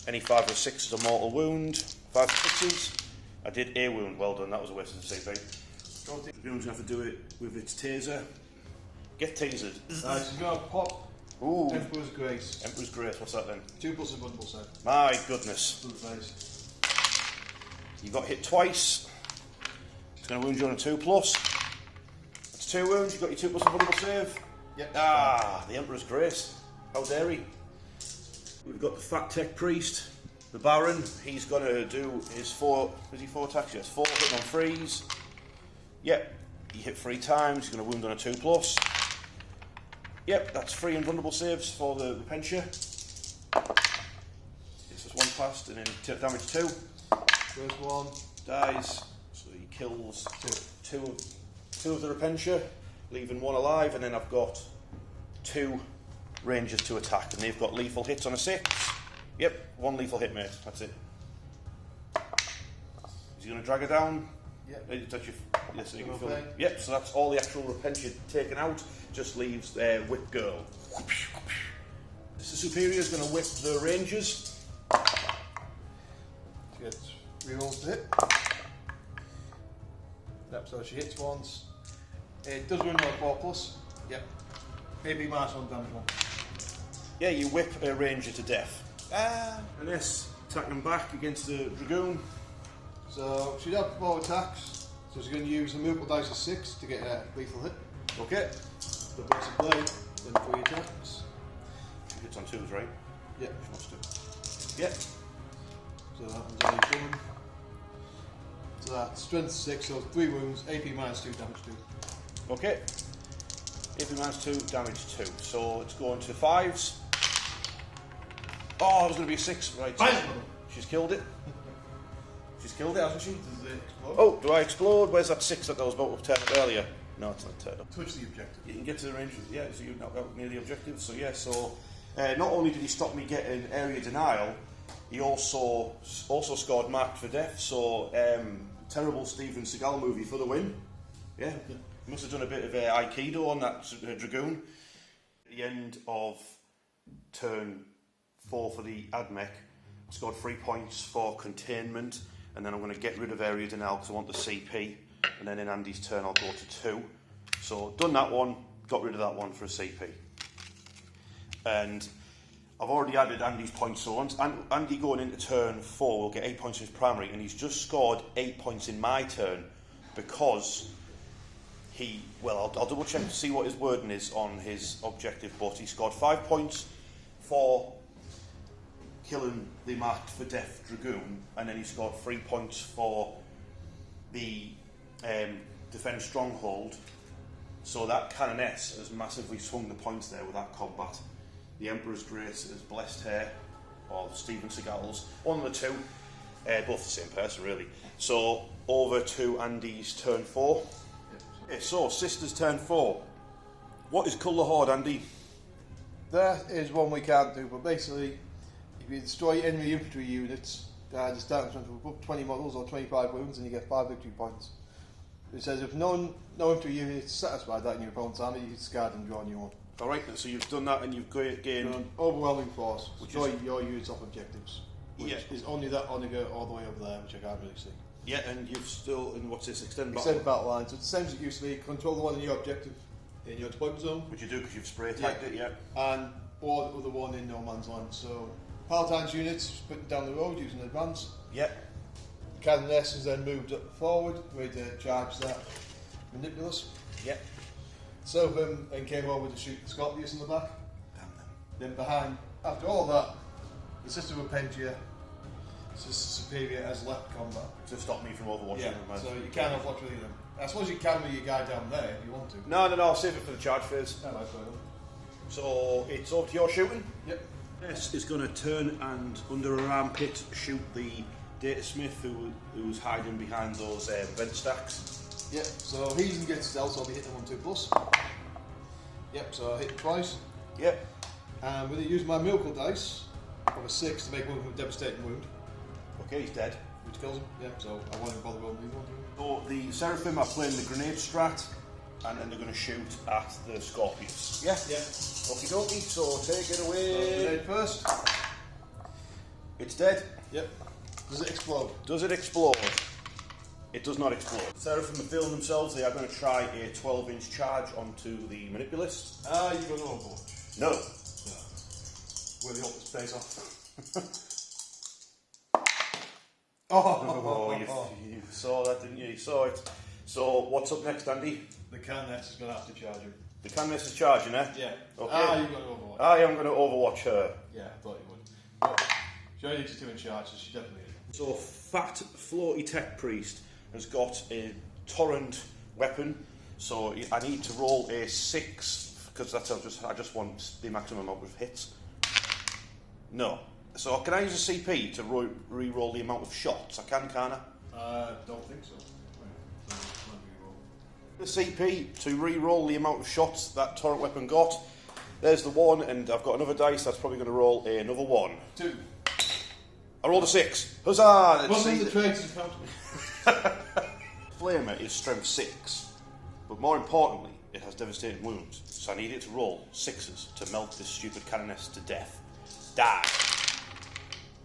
Any 5 or 6 is a mortal wound. 5 6s. I did a wound, well done, that was a waste of the CP. Dragoon's going to have to do it with its taser. Get tasered. She's going to pop. Ooh. Emperor's Grace. Emperor's Grace, what's that then? 2 plus a bundle set. My goodness. You got hit twice. It's going to wound you on a 2 plus. That's 2 wounds, you got your 2 plus a bundle save. Yep. Ah, the Emperor's Grace. How dare he? We've got the Fat Tech Priest, the Baron. He's going to do his 4 attacks? Yes, 4 hitting on 3s. Yep, he hit 3 times, he's going to wound on a 2 plus. Yep, that's 3 invulnerable saves for the Pensia. This is 1 passed, and then damage 2. First one. Dies, so he kills 2 of the Repentia, leaving 1 alive, and then I've got 2 Rangers to attack, and they've got lethal hits on a 6. Yep, 1 lethal hit, mate, that's it. Is he going to drag her down? Yep. Yes, so you can feel it. Yep, so that's all the actual Repentia taken out, just leaves Whip Girl. The Superior's going to whip the Rangers. She gets rerolls to hit. Yep, so she hits once. It does run on a 4 plus. Yep. Maybe minus 1 damage 1. Yeah, you whip a Ranger to death. And this, attacking back against the Dragoon. So she'd have 4 attacks. So she's going to use the movable dice of 6 to get a lethal hit. Okay. The Blades of Blade, then 3 attacks. She hits on 2s, right? Yep. She must do. Yep. So that one's only 1. So that's strength 6, so 3 wounds, AP minus 2, damage 2. Okay. AP minus 2, damage 2. So it's going to 5s. Oh, it was going to be a 6, right? She's killed it. She's killed it, hasn't she? Does it explode? Oh, do I explode? Where's that 6 that I was about to turn up earlier? No, it's not turned up. Touch the objective. You can get to the range, yeah, so you knock out near the objective. So yeah, so not only did he stop me getting area denial, he also scored marked for death. So terrible Steven Seagal movie for the win. Yeah, he must have done a bit of Aikido on that Dragoon. At the end of turn 4 for the admech, I scored 3 points for containment, and then I'm going to get rid of area denial because I want the CP, and then in Andy's turn I'll go to 2. So done that one, got rid of that one for a CP. And I've already added Andy's points, so once Andy going into turn 4 will get 8 points in his primary, and he's just scored 8 points in my turn because he, well, I'll double check to see what his wording is on his objective, but he scored 5 points for killing the marked for death Dragoon, and then he scored 3 points for the defend stronghold. So that Canoness has massively swung the points there with that combat. The Emperor's Grace is blessed hair, or Steven Seagal's, one of the two, both the same person really. So over to Andy's turn 4. Okay, so Sister's turn 4. What is Cull the Horde, Andy? That is one we can't do, but basically, if you destroy enemy infantry units, the starting strength of above 20 models or 25 wounds, and you get 5 victory points. It says if no infantry unit is satisfied that in your opponent's army, you discard and draw a new one. Alright, so you've done that and you've gained an overwhelming force, which destroy is your units off objectives, which is only that Onager all the way over there, which I can't really see. Yeah, and you've still, and what's this, extend battle? Extend battle lines, so it's the same as it used to be, control the one in your objective, in your deployment zone. Which you do because you've spray tagged it, yeah. And or the other one in no man's land. So Palatine's units putting down the road using advance. Yeah. Canoness has then moved up forward, ready to charge that Manipulus. Yeah. So them then came over to shoot the Scorpius in the back. Damn them. Then behind, after all that, the Sister of Pentia, Sister Superior has left combat. To stop me from overwatching them. So you can't overwatch with them. I suppose you can with your guy down there if you want to. No, I'll save it for the charge phase. No, that's fine. So it's over to your shooting. Yep. This is going to turn and under her armpit shoot the data smith who's hiding behind those vent stacks. Yep, so he's going to get stealth, so I'll be hitting him on 2 plus. Yep, so I hit him twice. Yep. And I'm going to use my miracle dice of a 6 to make one with a devastating wound. Okay, he's dead. Which kills him. Yep, so I won't even bother rolling these ones. So the Seraphim are playing the grenade strat. and then they're going to shoot at the Scorpius. Yeah? Yeah. Okie dokie, so take it away. Dead first. It's dead. Yep. Does it explode? Does it explode? It does not explode. Seraphim are feeling themselves. They are going to try a 12-inch charge onto the Manipulus. Ah, you've got an Overwatch. No. Where the opposite face off. Oh, you saw that, didn't you? You saw it. So, what's up next, Andy? The Caness is going to have to charge him. The Caness is charging, eh? Yeah. Okay. Ah, you've got an Overwatch. I am going to Overwatch her. Yeah, I thought you would. But she only needs 2 in charge, so she definitely is. So, Fat Floaty Tech Priest has got a torrent weapon. So, I need to roll a 6, because that's I just want the maximum amount of hits. No. So, can I use a CP to re-roll the amount of shots? I can, can't I? Don't think so. The CP to re-roll the amount of shots that torrent weapon got. There's the 1, and I've got another dice that's probably going to roll another 1. 2. I rolled a 6. Huzzah! What's in the traits is accountable? Flamer is strength 6, but more importantly, it has devastating wounds. So I need it to roll 6s to melt this stupid canoness to death. Die.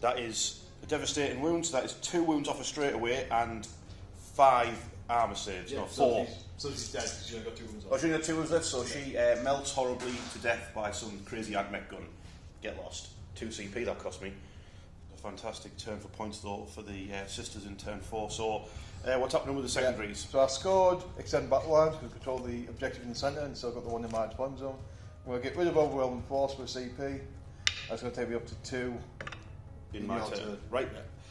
That is a devastating wounds. That is 2 wounds off her straight away and 5 armour saves. Yeah, no, 4. So she's dead because she only got 2 wounds Oh, off. she only got 2 wounds left, so she melts horribly to death by some crazy admech gun. Get lost. 2 CP that cost me. A fantastic turn for points though for the sisters in turn 4. So what's happening with the secondaries? Yeah. So I scored extend battle lines because we control the objective in the centre, and so I've got the one in my spawn zone. We're going to get rid of overwhelming force with CP. That's going to take me up to 2 in my turn. Right.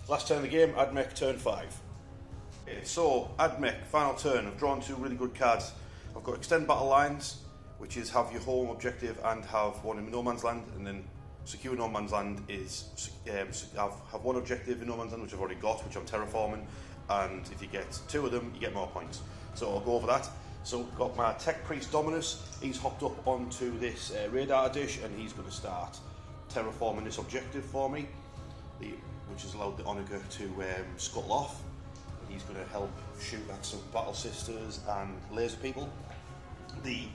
Last turn of the game, admech turn 5. Okay, so admech final turn. I've drawn 2 really good cards. I've got extend battle lines, which is have your home objective and have one in no man's land, and then secure no man's land is have one objective in no man's land, which I've already got, which I'm terraforming, and if you get 2 of them, you get more points. So I'll go over that. So I've got my Tech Priest Dominus. He's hopped up onto this radar dish, and he's going to start terraforming this objective for me, which has allowed the Onager to scuttle off. And he's going to help shoot at some battle sisters and laser people. The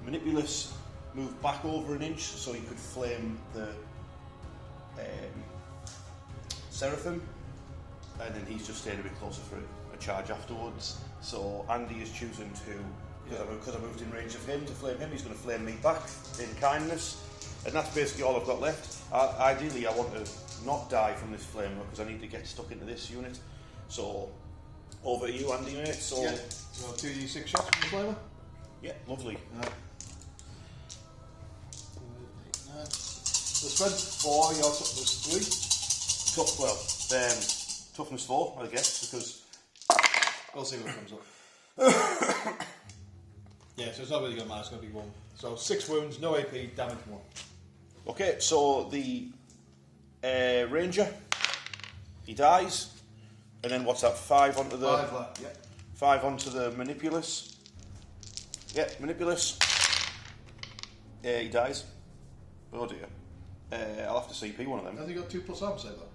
Manipulus moved back over an inch so he could flame the Seraphim, and then he's just staying a bit closer for a charge afterwards. So Andy is choosing to, because I moved in range of him, to flame him. He's going to flame me back in kindness, and that's basically all I've got left. Ideally I want to not die from this flame because I need to get stuck into this unit. So over to you, Andy, mate. So, yeah. So 2d6 shots from the flamer. Yeah, lovely. The strength 4, your toughness 3. Toughness 4, I guess, because We'll see what comes up. Yeah, so it's not really going to matter, it's going to be 1. So 6 wounds, no AP, damage 1. Okay, so the Ranger, he dies, and then what's that? 5 onto the 5 left, yeah. 5 onto the Manipulus. Yeah, Manipulus. Yeah, he dies. Oh dear. I'll have to CP one of them. Has he got 2+ arm save though?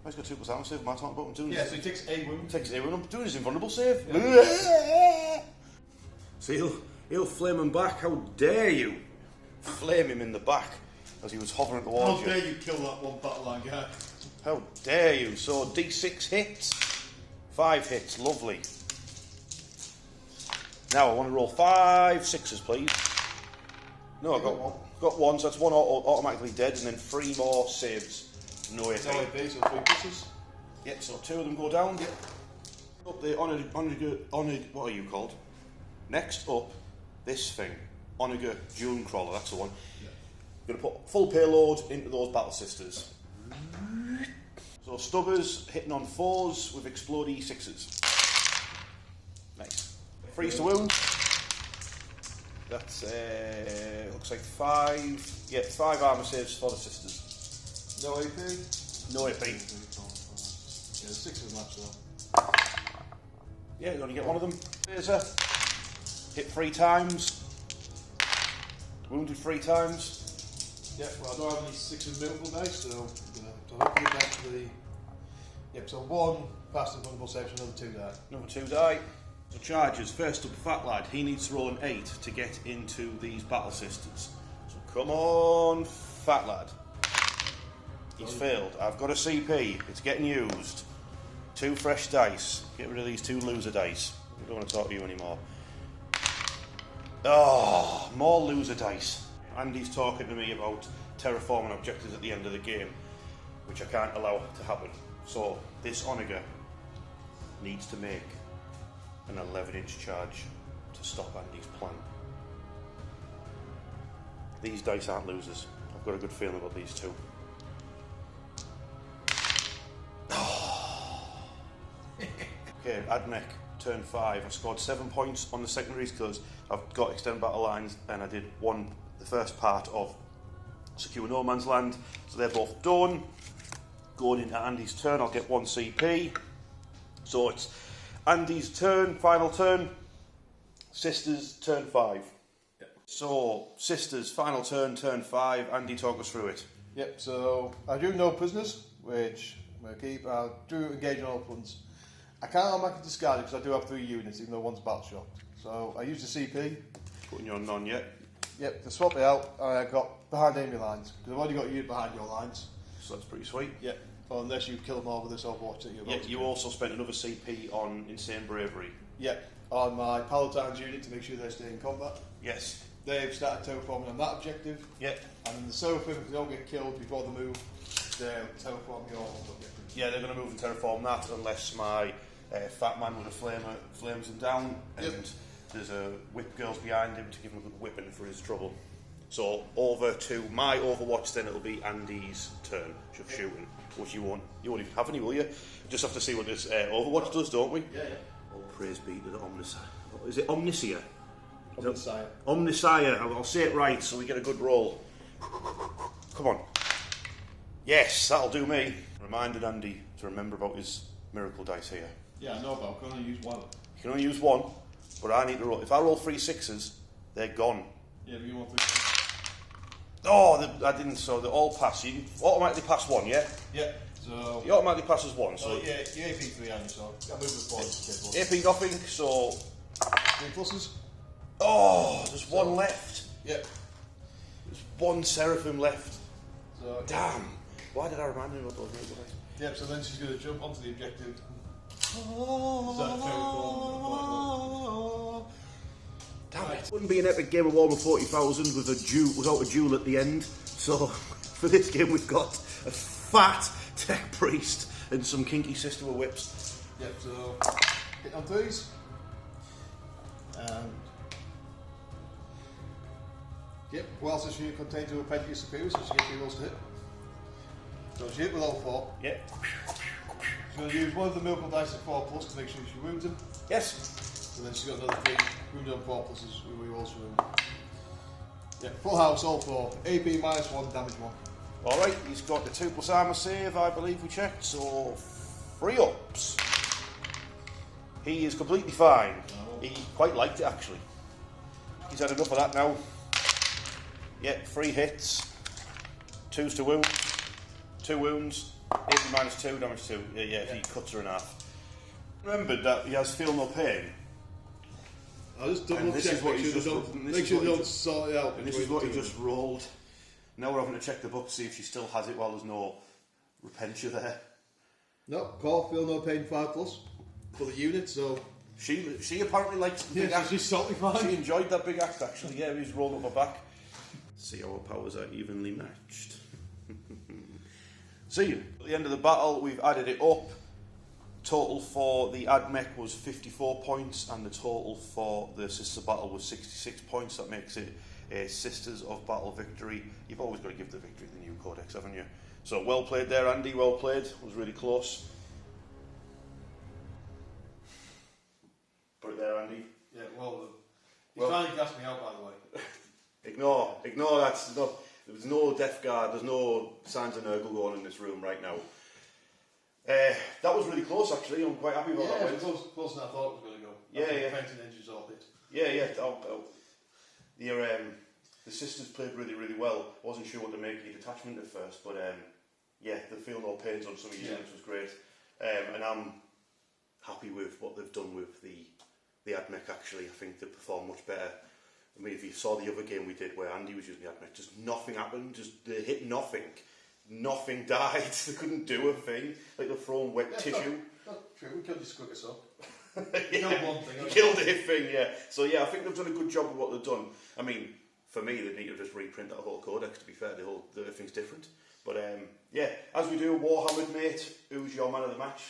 He's got 2+ armor save. Mark's not button doing. Yeah, so he takes a wound. Takes a wound. I'm doing his invulnerable save. Yeah. So he'll flame him back. How dare you? Flame him in the back as he was hovering towards you. How dare you kill that one battle line guy? How dare you? So D6 hits. 5 hits. Lovely. Now I want to roll 5 6s, please. No, I've got 1, so that's 1 automatically dead, and then 3 more saves. No AP. No AP, so 3 pushes. Yep, so 2 of them go down. Yep. Up the Onager, what are you called? Next up, this thing. Onager Dune Crawler, that's the one. Yeah. Going to put full payload into those battle sisters. So Stubbers hitting on 4s with explodey 6s. Nice. Freeze to wound. That's looks like 5. Yeah, 5 armor saves for the sisters. No AP? No AP. Yeah, 6 is much though. Yeah, you only get one of them. Laser. Hit 3 times. Wounded 3 times. Yeah, well I don't have any 6 movable dice, so I'm going to have to hopefully get back to the... Yep, so 1 past the vulnerable save, so another 2 die. Another 2 die. So charges, first up, Fat Lad. He needs to roll an 8 to get into these Battle Sisters. So come on, Fat Lad. He's failed. I've got a CP. It's getting used. 2 fresh dice. Get rid of these 2 loser dice. I don't want to talk to you anymore. Oh, more loser dice. Andy's talking to me about terraforming objectives at the end of the game, which I can't allow to happen. So this Onager needs to make an 11-inch charge to stop Andy's plan. These dice aren't losers. I've got a good feeling about these 2. Okay, admech, turn 5. I scored 7 points on the secondaries because I've got extended battle lines and I did the first part of secure no man's land. So they're both done. Going into Andy's turn, I'll get 1 CP. So it's Andy's turn, final turn. Sisters, turn 5. Yep. So, Sisters, final turn, turn 5. Andy, talk us through it. Yep, so I do no prisoners, which I'm going to keep. I do engage on all fronts. I can't automatically discard it because I do have 3 units, even though one's battle shocked. So I use the CP. Putting your none yet. Yep, to swap it out, I got behind enemy lines, because I've already got a unit behind your lines. So that's pretty sweet. Yep, well, unless you kill them all with this Overwatch that you're about Yeah, you also spent another CP on Insane Bravery. Yep, on my Paladin's unit to make sure they stay in combat. Yes. They've started terraforming on that objective. Yep. And then the Seraphim, if they don't get killed before they move, they'll terraform your objective. Yeah, they're going to move and terraform that unless my fat man with a flamer flames them down, and there's a whip girls behind him to give him a good whipping for his trouble. So over to my Overwatch, then it'll be Andy's turn of shooting, which you won't even have any, will you? Just have to see what this Overwatch does, don't we? Yeah. All praise be to the Omnissiah. Is it Omniscia? Omnissiah. Omnissiah. I'll say it right so we get a good roll. Come on. Yes, that'll do me. Reminded Andy to remember about his miracle dice here. Yeah, I know, but I can only use 1. You can only use 1, but I need to roll. If I roll 3 6s, they're gone. Yeah, but you want 3. Oh, I didn't. So they all pass. You automatically pass 1, yeah? Yeah. So You automatically passes 1. So yeah, you AP 3 on you, so I move with 4. AP nothing. So 3 pluses. oh, there's 1 left. Yep. There's 1 Seraphim left. So Damn. Why did I remind him of those miracle dice? Yep. So then she's going to jump onto the objective. Damn it. Wouldn't be an epic game of Warhammer 40,000 without a duel at the end. So for this game we've got a fat tech priest and some kinky sister with whips. Yep, so hit on 3s. And yep, whilst this unit contains a Repentia Superior, so she gets 3 rolls to hit. So she hit with all 4. Yep. She's going to use one of the miracle dice at 4 plus to make sure she wounds him. Yes. And then she's got another 3 wounded on 4 pluses with rolls for him. Yep, full house, all 4. AP -1, damage 1. Alright, he's got the 2+ armour save, I believe we checked, so 3 ups. He is completely fine. He quite liked it actually. He's had enough of that now. Yep, 3 hits. 2s to wound. 2 wounds. AP -2, damage 2. Yeah, he cuts her in half. Remembered that he has feel no pain. I'll just double And this check, is what make he's sure just- they this make is sure what they he don't sort it out. And this is what he just rolled. Now we're having to check the book to see if she still has it while there's no Repentia there. No, core, feel no pain 5 plus for the unit, so She apparently likes the big axe. she's totally fine. She enjoyed that big axe actually. Yeah, he's rolled up her back. See how our powers are evenly matched. See, at the end of the battle, we've added it up. Total for the admech was 54 points, and the total for the Sister Battle was 66 points. That makes it a Sisters of Battle victory. You've always got to give the victory to the new codex, haven't you? So well played there, Andy. Well played. It was really close. Put it there, Andy. Yeah, well, he's trying to gas me out, by the way. Ignore that. There's no Death Guard, there's no signs of Nurgle going in this room right now. That was really close actually, I'm quite happy about that win. It was closer than I thought it was going to go. Yeah. Fencing engines all hit. Yeah. The Sisters played really, really well. Wasn't sure what to make of the detachment at first, but yeah, the feel no pains on some of the units was great. And I'm happy with what they've done with the the admech actually. I think they perform much better. I mean, if you saw the other game we did where Andy was using the admech, just nothing happened. Just they hit nothing. Nothing died. They couldn't do a thing. Like they're throwing wet tissue. Not true. We killed your squiggers up. Yeah. Killed one thing. Killed a thing. Yeah. So yeah, I think they've done a good job with what they've done. I mean, for me, they need to just reprint that whole codex. To be fair, the thing's different. But yeah, as we do, Warhammer, mate. Who's your man of the match?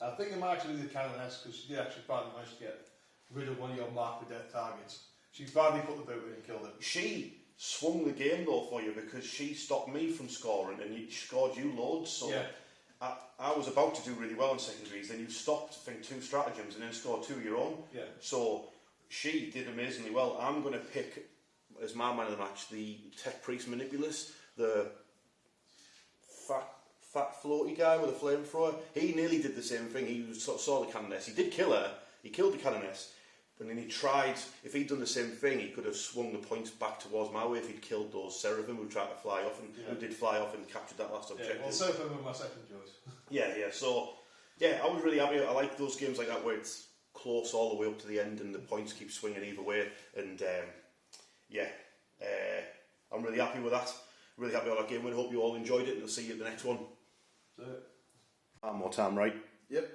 I think it might actually be the Canoness, because she did actually finally manage to get rid of one of your mark with death targets. She finally put the boot in and killed it. She swung the game though for you because she stopped me from scoring and she scored you loads. So yeah. I was about to do really well in secondaries, then you stopped, I think, 2 stratagems and then scored 2 of your own. Yeah. So she did amazingly well. I'm going to pick as my man of the match the Tech Priest Manipulus, the fat floaty guy with a flamethrower. He nearly did the same thing. He saw the Canoness. He did kill her. He killed the Canoness. And then he tried, if he'd done the same thing, he could have swung the points back towards my way if he'd killed those Seraphim who tried to fly off and who did fly off and captured that last objective. Yeah, well, Seraphim were my second choice. Yeah. So, yeah, I was really happy. I like those games like that where it's close all the way up to the end and the points keep swinging either way. And, I'm really happy with that. Really happy with that game. I hope you all enjoyed it and I'll see you at the next one. That's it. One more time, right? Yep.